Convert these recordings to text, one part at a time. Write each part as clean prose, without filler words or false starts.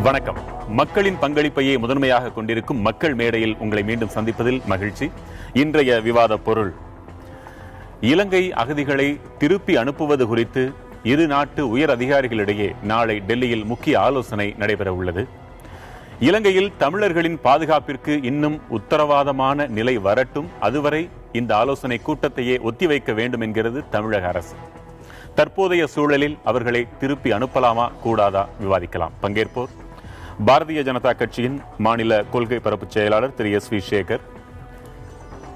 வணக்கம். மக்களின் பங்களிப்பையே முதன்மையாக கொண்டிருக்கும் மக்கள் மேடையில் உங்களை மீண்டும் சந்திப்பதில் மகிழ்ச்சி. இன்றைய விவாத பொருள், இலங்கை அகதிகளை திருப்பி அனுப்புவது குறித்து இரு நாட்டு உயர் அதிகாரிகளிடையே நாளை டெல்லியில் முக்கிய ஆலோசனை நடைபெற உள்ளது. இலங்கையில் தமிழர்களின் பாதுகாப்பிற்கு இன்னும் உத்தரவாதமான நிலை வரட்டும், அதுவரை இந்த ஆலோசனை கூட்டத்தையே ஒத்திவைக்க வேண்டும் என்கிறது தமிழக அரசு. தற்போதைய சூழலில் அவர்களை திருப்பி அனுப்பலாமா கூடாதா விவாதிக்கலாம். பங்கேற்போர் பாரதிய ஜனதா கட்சியின் மாநில கொள்கை பரப்பு செயலாளர் திரு எஸ் வி சேகர்,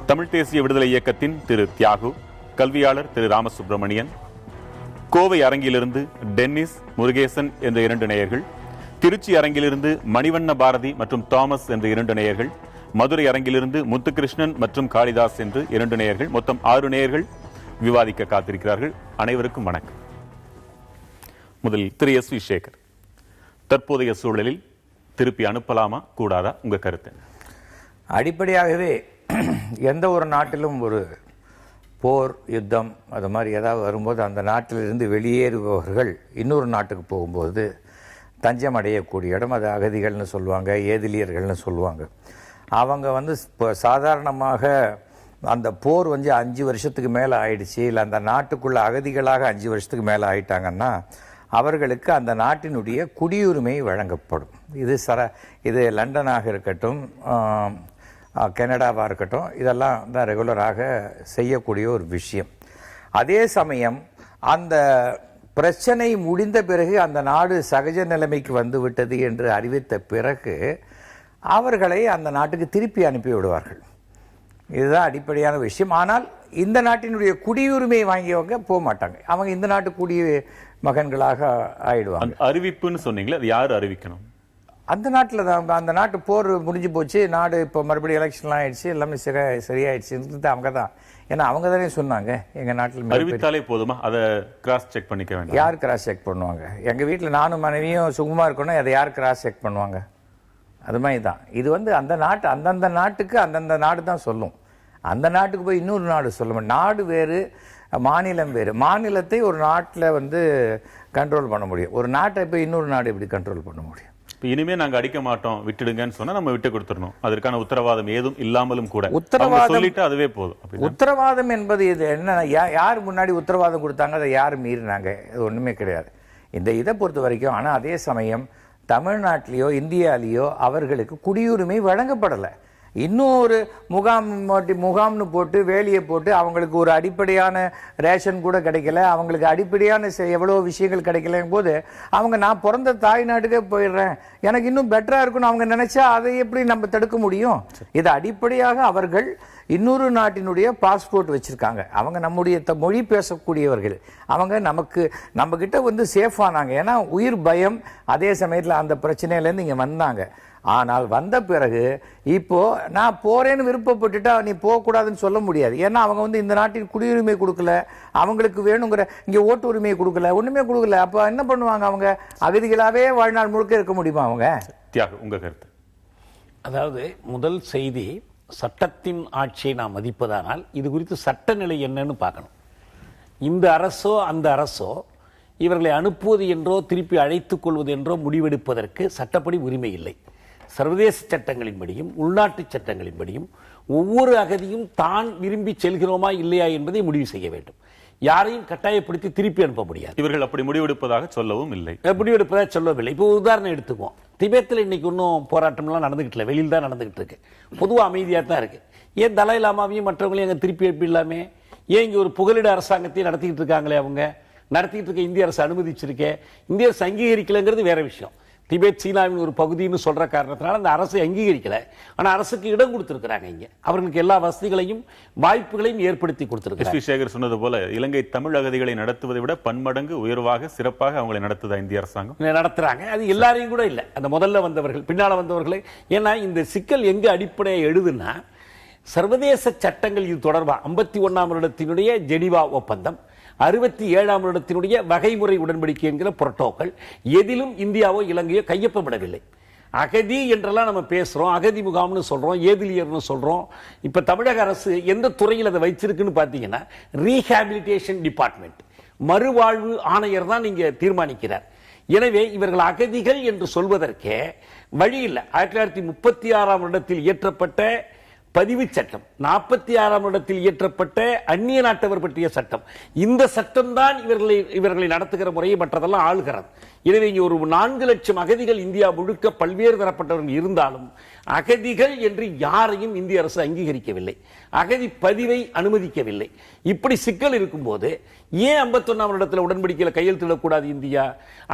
தமிழ் தேசிய விடுதலை இயக்கத்தின் திரு தியாகு, கல்வியாளர் திரு ராமசுப்பிரமணியன், கோவை அரங்கிலிருந்து டென்னிஸ் முருகேசன் என்ற 2 நேயர்கள், திருச்சி அரங்கிலிருந்து மணிவண்ண பாரதி மற்றும் தாமஸ் என்ற 2 நேயர்கள், மதுரை அரங்கிலிருந்து முத்துகிருஷ்ணன் மற்றும் காளிதாஸ் என்று 2 நேயர்கள், மொத்தம் 6 நேயர்கள் விவாதிக்க காத்திருக்கிறார்கள். அனைவருக்கும் வணக்கம். முதலில் திரு எஸ் வி சேகர், தற்போதைய சூழலில் திருப்பி அனுப்பலாமா கூடாதா, உங்க கருத்து? அடிப்படையாகவே எந்த ஒரு நாட்டிலும் ஒரு போர், யுத்தம் அது மாதிரி ஏதாவது வரும்போது அந்த நாட்டிலிருந்து வெளியேறுபவர்கள் இன்னொரு நாட்டுக்கு போகும்போது தஞ்சம் அடையக்கூடிய இடம் அது அகதிகள்னு சொல்லுவாங்க, ஏதிலியர்கள்னு சொல்லுவாங்க. அவங்க இப்போ சாதாரணமாக அந்த போர் 5 வருஷத்துக்கு மேலே ஆயிடுச்சு, இல்லை அந்த நாட்டுக்குள்ள அகதிகளாக 5 வருஷத்துக்கு மேலே ஆயிட்டாங்கன்னா அவர்களுக்கு அந்த நாட்டினுடைய குடியுரிமை வழங்கப்படும். இது லண்டனாக இருக்கட்டும், கனடாவாக இருக்கட்டும், இதெல்லாம் தான் ரெகுலராக செய்யக்கூடிய ஒரு விஷயம். அதே சமயம் அந்த பிரச்சனை முடிந்த பிறகு அந்த நாடு சகஜ நிலைமைக்கு வந்து விட்டது என்று அறிவித்த பிறகு அவர்களை அந்த நாட்டுக்கு திருப்பி அனுப்பி விடுவார்கள். இதுதான் அடிப்படையான விஷயம். ஆனால் இந்த நாட்டினுடைய குடியுரிமை வாங்கியவங்க போக மாட்டாங்க, அவங்க இந்த நாட்டு மகன்களாக ஆயிடுவாங்க. அறிவிப்புன்னு சொன்னீங்களே, அது யார் அறிவிக்கணும்? அந்த நாட்டில் தான். அந்த நாட்டு போர் முடிஞ்சு போச்சு, நாடு இப்போ மறுபடியும் எலெக்ஷன்லாம் ஆயிடுச்சு, எல்லாமே சரியாயிடுச்சு. அவங்க தான், ஏன்னா அவங்க தானே சொன்னாங்க எங்க நாட்டில் அறிவித்தாலே போதுமா? அதை கிராஸ் செக் பண்ணிக்க வேண்டாம்? யார் கிராஸ் செக் பண்ணுவாங்க? எங்க வீட்டில் நானும் மனைவியும் சுகமா இருக்கணும், அதை யார் கிராஸ் செக் பண்ணுவாங்க? அது மாதிரி தான் இது. அந்த நாட்டு அந்தந்த நாட்டுக்கு அந்தந்த நாடு தான் சொல்லும். அந்த நாட்டுக்கு போய் இன்னொரு நாடு சொல்லும். நாடு வேறு, மாநிலம் வேறு. மாநிலத்தை ஒரு நாட்டில் கண்ட்ரோல் பண்ண முடியும், ஒரு நாட்டை போய் இன்னொரு நாடு எப்படி கண்ட்ரோல் பண்ண முடியும்? இப்போ இனிமே நாங்க அடிக்க மாட்டோம் விட்டுடுங்கன்னு சொன்னா நம்ம விட்டு கொடுத்துடணும். அதற்கான உத்தரவாதம் ஏதும் இல்லாமலும் கூட உத்தரவாதம் சொல்லிட்டு அதுவே போதும். உத்தரவாதம் என்பது இது என்ன? யார் முன்னாடி உத்தரவாதம் கொடுத்தாங்க, அதை யார் மீறினாங்க? இது ஒண்ணுமே கிடையாது இந்த இதை பொறுத்த வரைக்கும். ஆனால் அதே சமயம் தமிழ்நாட்டிலேயோ இந்தியாலேயோ அவர்களுக்கு குடியுரிமை வழங்கப்படலை. இன்னொரு முகாம்னு போட்டு வேலியை போட்டு அவங்களுக்கு ஒரு அடிப்படையான ரேஷன் கூட கிடைக்கல, அவங்களுக்கு அடிப்படையான எவ்வளோ விஷயங்கள் கிடைக்கல போது அவங்க நான் பிறந்த தாய்நாட்டுக்கே போயிடுறேன், எனக்கு இன்னும் பெட்டரா இருக்குன்னு அவங்க நினைச்சா அதை எப்படி நம்ம தடுக்க முடியும்? இது அடிப்படையாக அவர்கள் இன்னொரு நாட்டினுடைய பாஸ்போர்ட் வச்சிருக்காங்க, அவங்க நம்முடைய மொழி பேசக்கூடியவர்கள், அவங்க நம்ம கிட்ட சேஃபானாங்க. ஏன்னா உயிர் பயம், அதே சமயத்தில் அந்த பிரச்சனையிலேருந்து இங்கே வந்தாங்க. ஆனால் வந்த பிறகு இப்போ நான் போறேன்னு விருப்பப்பட்டுட்டா நீ போகக்கூடாதுன்னு சொல்ல முடியாது. ஏன்னா அவங்க இந்த நாட்டில் குடியுரிமை கொடுக்கல, அவங்களுக்கு வேணுங்கிற இங்கே ஓட்டு உரிமையை கொடுக்கல, ஒண்ணுமே கொடுக்கல. அப்ப என்ன பண்ணுவாங்க? அவங்க அகதிகளாவே வாழ்நாள் முழுக்க இருக்க முடியுமா? அவங்க உங்க கருத்து? அதாவது முதல் செய்தி, சட்டத்தின் ஆட்சியை நாம் மதிப்பதானால் இது குறித்து சட்ட நிலை என்னன்னு பார்க்கணும். இந்த அரசோ அந்த அரசோ இவர்களை அனுப்புவது என்றோ திருப்பி அழைத்துக் கொள்வது என்றோ முடிவெடுப்பதற்கு சட்டப்படி உரிமை இல்லை. சர்வதேச சட்டங்களின்படியும் உள்நாட்டு சட்டங்களின்படியும் ஒவ்வொரு அகதியும் தான் விரும்பி செல்கிறோமா இல்லையா என்பதை முடிவு செய்ய வேண்டும். யாரையும் கட்டாயப்படுத்தி திருப்பி அனுப்ப முடியாது. இவர்கள் அப்படி முடிவெடுப்பதாக சொல்லவும் இல்லை. முடிவெடுப்பதாக சொல்லவில்லை. இப்போ உதாரணம் எடுத்துக்குவோம். திபெத்தில் இன்னைக்கு இன்னும் போராட்டம்லாம் நடந்துகிட்டு இல்லை, வெளியில் தான் நடந்துகிட்டு இருக்கு. பொதுவாக அமைதியாக தான் இருக்கு. ஏன் தலாய் லாமாவையும் மற்றவங்களையும் அங்கே திருப்பி அனுப்பிடலாமே? ஏன் இங்கே ஒரு புகலிட அரசாங்கத்தையும் நடத்திக்கிட்டு இருக்காங்களே, அவங்க நடத்திட்டு இருக்க இந்திய அரசு அனுமதிச்சிருக்கே, இந்திய அரசு அங்கீகரிக்கலைங்கிறது வேற விஷயம். திபெத் சீனாவின் ஒரு பகுதின்னு சொல்ற காரணத்தினால அந்த அரசை அங்கீகரிக்கல, ஆனா அரசுக்கு இடம் கொடுத்திருக்கிறாங்க. இங்க அவர்களுக்கு எல்லா வசதிகளையும் வாய்ப்புகளையும் ஏற்படுத்தி கொடுத்திருக்கிறாங்க. சேகர் சொன்னது போல இலங்கை தமிழ் அகதிகளை நடத்துவதை விட பன்மடங்கு உயர்வாக சிறப்பாக அவங்களை நடத்துதா இந்திய அரசாங்கம்? நடத்துறாங்க. அது எல்லாரையும் கூட இல்லை, அந்த முதல்ல வந்தவர்கள் பின்னால வந்தவர்களை. ஏன்னா இந்த சிக்கல் எங்க அடிப்படையை எழுதுன்னா, சர்வதேச சட்டங்கள் இது தொடர்பாக 51ஆம் வருடத்தினுடைய ஜெனீவா ஒப்பந்தம், 67ஆம் வருடத்தினுடைய வகைமுறை உடன்படிக்கை என்கிற புரோட்டோகால், எதிலும் இந்தியாவோ இலங்கையோ கையொப்பமிடவில்லை. அகதி என்றெல்லாம் நம்ம பேசுறோம், அகதி முகாம்னு சொல்றோம், ஏதிலியர்னு சொல்றோம். இப்ப தமிழக அரசு எந்த துறையில் அதை வச்சிருக்குன்னு பாத்தீங்கன்னா, ரீஹாபிலிட்டேஷன் டிபார்ட்மெண்ட், மறுவாழ்வு ஆணையர் தான் நீங்க தீர்மானிக்கிறார். எனவே இவர்கள் அகதிகள் என்று சொல்வதற்கே வழி இல்லை. 1936ஆம் வருடத்தில் இயற்றப்பட்ட பதிவு சட்டம், 46ஆம் வருடத்தில் இயற்றப்பட்ட அந்நிய நாட்டவர் பற்றிய சட்டம், இந்த சட்டம் தான் இவர்களை நடத்துகிற முறையை மற்றதெல்லாம் ஆளுகிறது. எனவே இங்கே ஒரு 4 லட்சம் அகதிகள் இந்தியா முழுக்க பல்வேறு தரப்பட்டவர்கள் இருந்தாலும் அகதிகள் என்று யாரையும் இந்திய அரசு அங்கீகரிக்கவில்லை, அகதி பதிவை அனுமதிக்கவில்லை. இப்படி சிக்கல் இருக்கும்போது ஏன் 51ஆம் வருடத்தில் உடன்படிக்கையில் கையெழுத்திடக்கூடாது இந்தியா?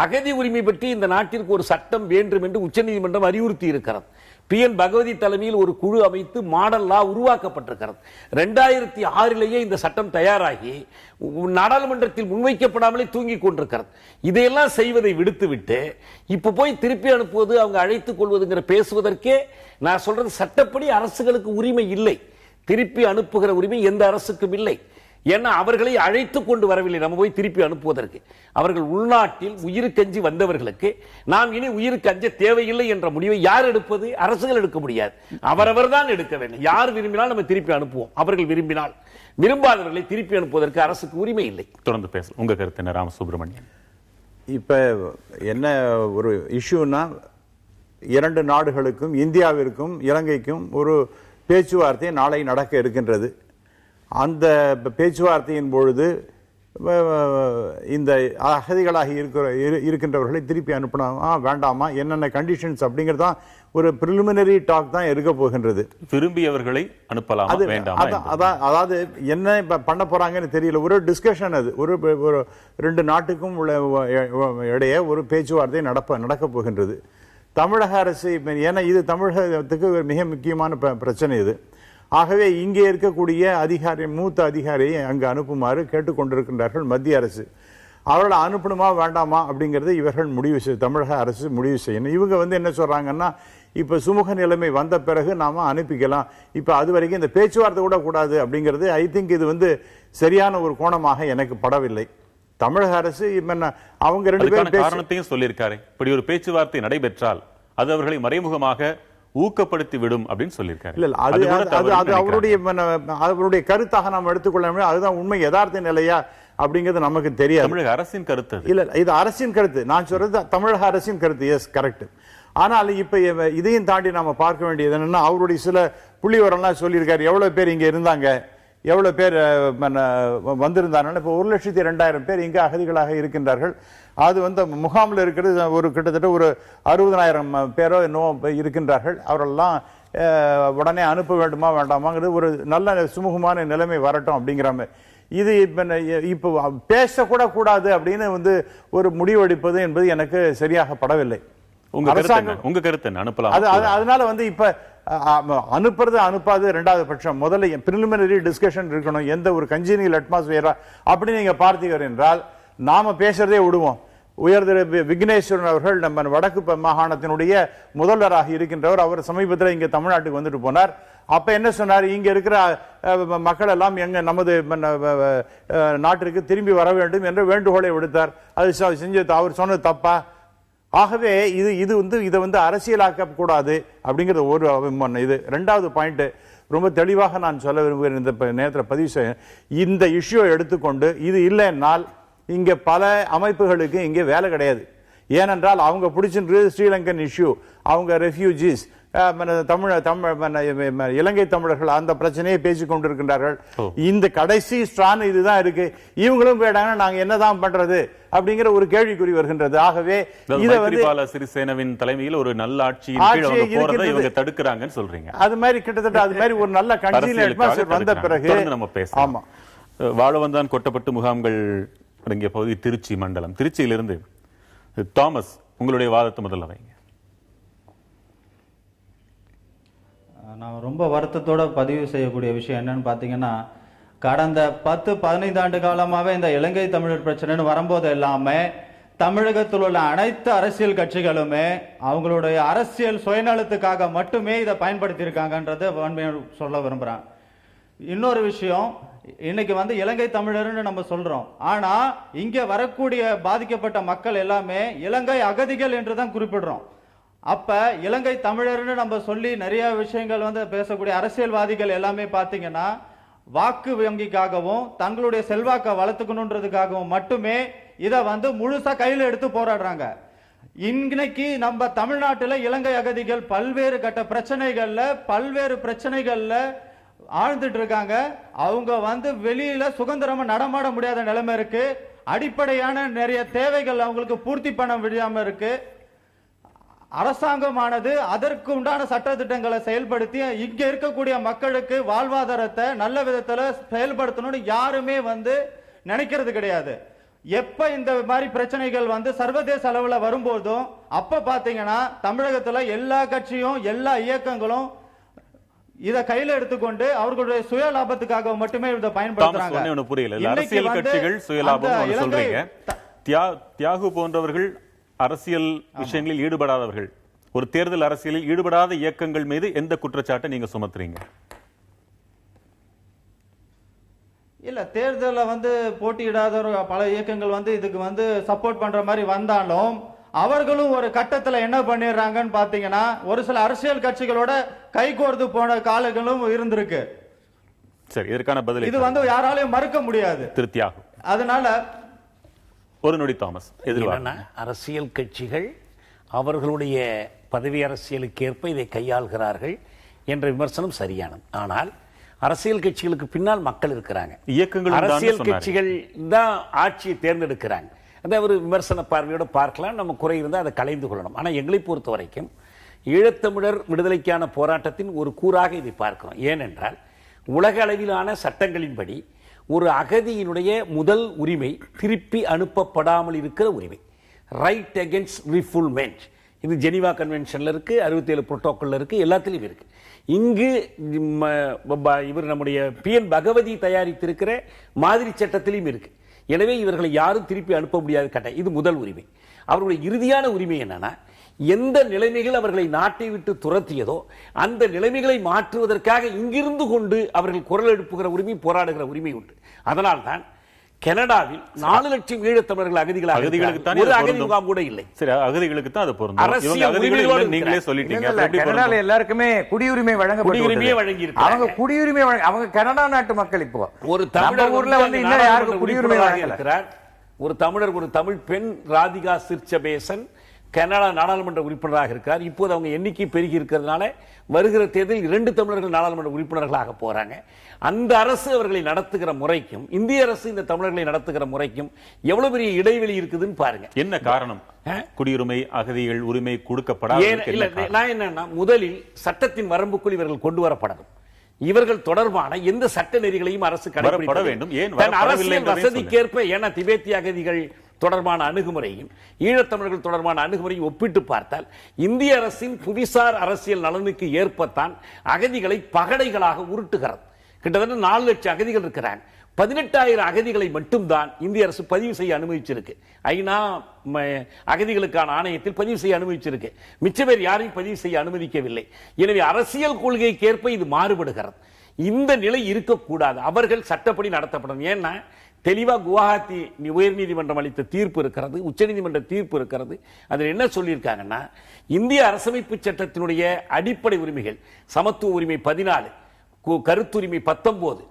அகதி உரிமை பற்றி இந்த நாட்டிற்கு ஒரு சட்டம் வேண்டும் என்று உச்சநீதிமன்றம் அறிவுறுத்தி இருக்கிறது. PN பகவதி தலைமையில் ஒரு குழு அமைத்து மாடல் லா உருவாக்கப்பட்டிருக்கிறது. 2006லேயே இந்த சட்டம் தயாராகி நாடாளுமன்றத்தில் முன்வைக்கப்படாமலே தூங்கிக் கொண்டிருக்கிறது. இதையெல்லாம் செய்வதை விடுத்துவிட்டு இப்ப போய் திருப்பி அனுப்புவது, அவங்க அழைத்துக் கொள்வதுங்கிற பேசுவதற்கே நான் சொல்றது சட்டப்படி அரசுகளுக்கு உரிமை இல்லை. திருப்பி அனுப்புகிற உரிமை எந்த அரசுக்கும் இல்லை. ஏன்னா அவர்களை அழைத்து கொண்டு வரவில்லை நம்ம போய் திருப்பி அனுப்புவதற்கு. அவர்கள் உள்நாட்டில் உயிருக்கஞ்சி வந்தவர்களுக்கு நாம் இனி உயிருக்கு அஞ்ச தேவையில்லை என்ற முடிவை யார் எடுப்பது? அரசுகள் எடுக்க முடியாது, அவரவர் தான் எடுக்க வேண்டும். யார் விரும்பினால் நம்ம திருப்பி அனுப்புவோம், அவர்கள் விரும்பினால். விரும்பாதவர்களை திருப்பி அனுப்புவதற்கு அரசுக்கு உரிமை இல்லை. தொடர்ந்து பேசலாம். உங்க கருத்து என்ன ராமசுப்ரமணியன்? இப்ப என்ன ஒரு இஷ்யூனா, 2 நாடுகளுக்கும் இந்தியாவிற்கும் இலங்கைக்கும் ஒரு பேச்சுவார்த்தை நாளை நடக்க இருக்கின்றது. அந்த பேச்சுவார்த்தையின் பொழுது இந்த அகதிகளாக இருக்கின்றவர்களை திருப்பி அனுப்பணுமா வேண்டாமா, என்னென்ன கண்டிஷன்ஸ் அப்படிங்கறதான் ஒரு பிரிலிமினரி டாக் தான் இருக்க போகின்றது. விரும்பியவர்களை அனுப்பலாமா வேண்டாமா, அதாவது என்ன பண்ண போறாங்கன்னு தெரியல. ஒரு டிஸ்கஷன், அது ஒரு 2 நாட்டுக்கும் உள்ள இடையே ஒரு பேச்சுவார்த்தை நடக்க போகின்றது. தமிழக அரசு, ஏன்னா இது தமிழகத்துக்கு மிக முக்கியமான பிரச்சனை இது. ஆகவே இங்கே இருக்கக்கூடிய மூத்த அதிகாரியை அங்கு அனுப்புமாறு கேட்டுக்கொண்டிருக்கின்றார்கள் மத்திய அரசு. அவர்களை அனுப்பணுமா வேண்டாமா அப்படிங்கறது இவர்கள் தமிழக அரசு முடிவு செய்யணும். இவங்க என்ன சொல்றாங்கன்னா, இப்ப சுமூக நிலைமை வந்த பிறகு நாம அனுப்பிக்கலாம், இப்ப அது வரைக்கும் இந்த பேச்சுவார்த்தை கூட கூடாது அப்படிங்கிறது ஐ திங்க் இது சரியான ஒரு கோணமாக எனக்கு படவில்லை. தமிழக அரசு அவங்க 2 பேரும் காரணத்தையும் சொல்லியிருக்காரு. இப்படி ஒரு பேச்சுவார்த்தை நடைபெற்றால் அது அவர்களை மறைமுகமாக ஊக்கப்படுத்தி விடும் அப்படின்னு சொல்லியிருக்காரு. இல்ல, அது அவருடைய கருத்தாக நாம் எடுத்துக்கொள்ள முடியும். அதுதான் உண்மை, யதார்த்த நிலையா அப்படிங்கிறது நமக்கு தெரியாது. தமிழக அரசின் கருத்து இல்ல, இது அரசின் கருத்து. நான் சொல்றது தமிழக அரசின் கருத்து. Yes, correct. ஆனால் இப்ப இதையும் தாண்டி நாம பார்க்க வேண்டியது என்னன்னா, அவருடைய சில புள்ளிவரம்லாம் சொல்லியிருக்காரு. எவ்வளவு பேர் இங்க இருந்தாங்க, எவ்வளவு பேர் வந்திருந்தார்கள். இப்போ 1,02,000 பேர் இங்க அகதிகளாக இருக்கின்றார்கள். அது முகாமில் இருக்கிறது ஒரு கிட்டத்தட்ட ஒரு 60,000 பேரோ இன்னும் இருக்கின்றார்கள். அவரெல்லாம் உடனே அனுப்ப வேண்டுமா வேண்டாமாங்கிறது ஒரு நல்ல சுமூகமான நிலைமை வரட்டும் அப்படிங்கிற இது இப்போ பேசக்கூட கூடாது அப்படின்னு ஒரு முடிவெடுப்பது என்பது எனக்கு சரியாக படவில்லை. உங்க கருத்து அனுப்பலாம். அதனால இப்ப அனுப்புறது அனுப்பாது 2வது பட்சம். முதல்ல பிரிலிமினரி டிஸ்கஷன் இருக்கணும். எந்த ஒரு கன்ஜீனியல் அட்மாஸ்பியரா அப்படி நீங்க பார்த்தீர்கள் என்றால் நாம பேசுறதே விடுவோம். உயர்திரு விக்னேஸ்வரன் அவர்கள் நம்ம வடக்கு மாகாணத்தினுடைய முதல்வராக இருக்கின்றவர். அவர் சமீபத்தில் இங்க தமிழ்நாட்டுக்கு வந்துட்டு போனார். அப்ப என்ன சொன்னார், இங்க இருக்கிற மக்கள் எல்லாம் நமது நாட்டிற்கு திரும்பி வர வேண்டும் என்ற வேண்டுகோளை விடுத்தார். அது செஞ்சு அவர் சொன்னது தப்பா? ஆகவே இது இதை அரசியலாக்க கூடாது அப்படிங்கிறது ஒரு இது. 2வது பாயிண்ட் ரொம்ப தெளிவாக நான் சொல்ல விரும்புகிறேன். இந்த நேரத்தில் பதிவு செய்ய, இந்த இஷ்யூ எடுத்துக்கொண்டு இது இல்லைன்னால் இங்க பல அமைப்புகளுக்கு இங்கே வேலை கிடையாது. ஏனென்றால் அவங்க பிடிச்சிருக்கு ஸ்ரீலங்கன் இஷ்யூ, அவங்க ரெஃப்யூஜிஸ், இலங்கை தமிழர்கள் அந்த பிரச்சனையை பேசிக் கொண்டிருக்கின்றார்கள். இந்த கடைசி ஸ்ட்ரான் இதுதான் இருக்கு. இவங்களும் போயிட்டாங்கன்னா நாங்க என்னதான் பண்றது அப்படிங்கிற ஒரு கேள்விக்குறி வருகின்றது. ஆகவே சிறிசேனவின் தலைமையில் ஒரு நல்ல ஆட்சி தடுக்கிறாங்கன்னு சொல்றீங்க. அது மாதிரி கிட்டத்தட்ட அது மாதிரி ஒரு நல்ல கன்ஜீனியல் அட்மாஸ்பியர் வந்த பிறகு நம்ம பேசலாம். ஆமா, வாழவந்தான் கொட்டப்பட்டு முகாம்கள் அடங்கிய பகுதி திருச்சி மண்டலம். திருச்சியிலிருந்து தாமஸ், உங்களுடைய வாதத்தை முதல்ல வைங்க. நான் ரொம்ப வருத்தத்தோட பதிவு செய்யக்கூடிய விஷயம் என்னன்னு பார்த்தீங்கன்னா, கடந்த 10-15 ஆண்டு காலமாகவே இந்த இலங்கை தமிழர் பிரச்சனைன்னு வரும்போது எல்லாமே தமிழகத்தில் உள்ள அனைத்து அரசியல் கட்சிகளுமே அவங்களுடைய அரசியல் சுயநலத்துக்காக மட்டுமே இதை பயன்படுத்தி இருக்காங்கன்றதை சொல்ல விரும்புகிறேன். இன்னொரு விஷயம், இன்னைக்கு இலங்கை தமிழர்னு நம்ம சொல்றோம், ஆனா இங்க வரக்கூடிய பாதிக்கப்பட்ட மக்கள் எல்லாமே இலங்கை அகதிகள் என்று தான் குறிப்பிடுறோம். அப்ப இலங்கை தமிழர்னு நம்ம சொல்லி நிறைய விஷயங்கள் பேசக்கூடிய அரசியல்வாதிகள் எல்லாமே பாத்தீங்கன்னா வாக்கு வங்கிக்காகவும் தங்களுடைய செல்வாக்கை வளர்த்துக்கணுன்றதுக்காகவும் மட்டுமே இதை முழுசா கையில எடுத்து போராடுறாங்க. இன்னைக்கு நம்ம தமிழ்நாட்டில் இலங்கை அகதிகள் பல்வேறு கட்ட பிரச்சனைகள்ல ஆழ்ந்துட்டு இருக்காங்க. அவங்க வெளியில சுதந்திரமா நடமாட முடியாத நிலைமை இருக்கு. அடிப்படையான நிறைய தேவைகள் அவங்களுக்கு பூர்த்தி பண்ண முடியாம இருக்கு. அரசாங்கமானது அதற்கு உண்டான சட்டத்திட்டங்களை செயல்படுத்தி இங்க இருக்கக்கூடிய மக்களுக்கு வாழ்வாதாரத்தை நல்ல விதத்துல செயல்படுத்தணும்னு யாருமே நினைக்கிறது கிடையாது. எப்ப இந்த மாதிரி பிரச்சனைகள் சர்வதேச அளவுல வரும்போதும் அப்ப பாத்தீங்கன்னா தமிழகத்துல எல்லா கட்சியும் எல்லா இயக்கங்களும் இத கையில எடுத்துக்கொண்டு அவர்களுடைய சுய லாபத்துக்காக மட்டுமே இதை பயன்படுத்துறாங்க. புரியல, அரசியல் கட்சிகள் சுயலாபம் சொல்றீங்க. தியாகு போன்றவர்கள் அரசியல் விஷயங்களில் ஈடுபடாதவர்கள், ஒரு தேர்தல் அரசியலில் ஈடுபடாத இயக்கங்கள் மீது எந்த குற்றச்சாட்டை நீங்க சுமத்துறீங்க? இல்ல, தேர்தலில் போட்டியிடாத பல இயக்கங்கள் இதுக்கு சப்போர்ட் பண்ற மாதிரி வந்தாலும் அவர்களும் ஒரு கட்டத்துல என்ன பண்ணிடுறாங்கன்னு பாத்தீங்கன்னா ஒரு சில அரசியல் கட்சிகளோட கைகோர்த்து போன காலங்களும் இருந்திருக்கு. சரி, இதற்கான பதில் இது யாராலையும் மறுக்க முடியாது. திருத்தியாகு. அதனால ஒரு நொடி தாமஸ், அரசியல் கட்சிகள் அவர்களுடைய பதவி அரசியலுக்கு ஏற்ப இதை கையாள்கிறார்கள் என்ற விமர்சனம் சரியானது. ஆனால் அரசியல் கட்சிகளுக்கு பின்னால் மக்கள் இருக்கிறாங்க. இயக்கங்கள், அரசியல் கட்சிகள் தான் ஆட்சியை தேர்ந்தெடுக்கிறாங்க. அதை ஒரு விமர்சன பார்வையோட பார்க்கலாம். நம்ம குறை இருந்தால் அதை கலைந்து கொள்ளணும். ஆனால் எங்களை பொறுத்த வரைக்கும் ஈழத்தமிழர் விடுதலைக்கான போராட்டத்தின் ஒரு கூறாக இதை பார்க்கிறோம். ஏனென்றால் உலக அளவிலான சட்டங்களின்படி ஒரு அகதியினுடைய முதல் உரிமை திருப்பி அனுப்பப்படாமல் இருக்கிற உரிமை, ரைட் அகென்ஸ்ட் ரீஃபுல்மெண்ட். இது ஜெனீவா கன்வென்ஷன்ல இருக்கு, 67 புரோட்டோகால்ல இருக்கு, எல்லாத்திலையும் இருக்கு. இங்கு இவர் நம்முடைய PN பகவதி தயாரித்திருக்கிற மாதிரி சட்டத்திலையும் இருக்கு. எனவே இவர்களை யாரும் திருப்பி அனுப்ப முடியாது கட்டாயம். இது முதல் உரிமை. அவருடைய இறுதியான உரிமை என்னன்னா, எந்த நிலைமைகள் அவர்களை நாட்டை விட்டு துரத்தியதோ அந்த நிலைமைகளை மாற்றுவதற்காக இங்கிருந்து கொண்டு அவர்கள் குரல் எழுப்புகிற உரிமை, போராடுகிற உரிமை உண்டு. அதனால்தான் கனடாவில் 4 லட்சம் ஈழத்தமிழர்கள் அகதிகளுக்கு ஒரு அகதி முகாம் கூட இல்லை. சரி, அகதிகளுக்கு தான் அது பொருந்தும். நீங்களே சொல்லிட்டீங்க. கனடால எல்லாருக்குமே குடியுரிமை வழங்கி அவங்க குடியுரிமை அவங்க கனடா நாட்டு மக்கள். இப்போ ஒரு தமிழர் ஊர்ல இன்னும் யாருக்கு குடியுரிமை இருக்கிறார்? ஒரு தமிழர், ஒரு தமிழ் பெண் ராதிகா சிர்ச்சபேசன் கனடா நாடாளுமன்ற உறுப்பினராக இருக்கிறார். இப்போது அவங்க எண்ணிக்கை பெருகி இருக்கிறதுனால வருகிற தேர்தலில் 2 தமிழர்கள் நாடாளுமன்ற உறுப்பினர்களாக போறாங்க. அந்த அரசு அவர்களை நடத்துகிற முறைக்கும் இந்திய அரசு இந்த தமிழர்களை நடத்துகிற முறைக்கும் எவ்வளவு பெரிய இடைவெளி இருக்குதுன்னு பாருங்க. என்ன காரணம்? குடியுரிமை, அகதிகள் உரிமை கொடுக்கப்படாத. நான் என்னன்னா, முதலில் சட்டத்தின் வரம்புக்குள் இவர்கள் கொண்டு வரப்படணும். இவர்கள் தொடர்பான எந்த சட்ட நெறிகளையும் அரசு கடைபிடிக்க வேண்டும். அரசியல் வசதிக்கேற்ப, ஏன்னா திபெத்திய அகதிகள் தொடர்பான அணுகுமுறையும் ஈழத்தமிழர்கள் தொடர்பான அணுகுமுறையும் ஒப்பிட்டு பார்த்தால் இந்திய அரசின் புவிசார் அரசியல் நலனுக்கு ஏற்பத்தான் அகதிகளை பகடைகளாக உருட்டுகிறது. கிட்டத்தட்ட 4 லட்சம் அகதிகள் இருக்கிறாங்க. 18,000 அகதிகளை மட்டும்தான் இந்திய அரசு பதிவு செய்ய அனுமதிச்சிருக்கு. ஐநா அகதிகளுக்கான ஆணையத்தில் பதிவு செய்ய அனுமதிச்சிருக்கு. மிச்ச பேர் யாரையும் பதிவு செய்ய அனுமதிக்கவில்லை. எனவே அரசியல் கொள்கைக்கேற்ப இது மாறுபடுகிறது. இந்த நிலை இருக்கக்கூடாது. அவர்கள் சட்டப்படி நடத்தப்படும். ஏன்னா தெளிவா குவாஹாத்தி உயர்நீதிமன்றம் அளித்த தீர்ப்பு இருக்கிறது, உச்சநீதிமன்ற தீர்ப்பு இருக்கிறது. அதில் என்ன சொல்லியிருக்காங்கன்னா, இந்திய அரசமைப்பு சட்டத்தினுடைய அடிப்படை உரிமைகள் சமத்துவ உரிமை 14, கருத்துரிமை 19,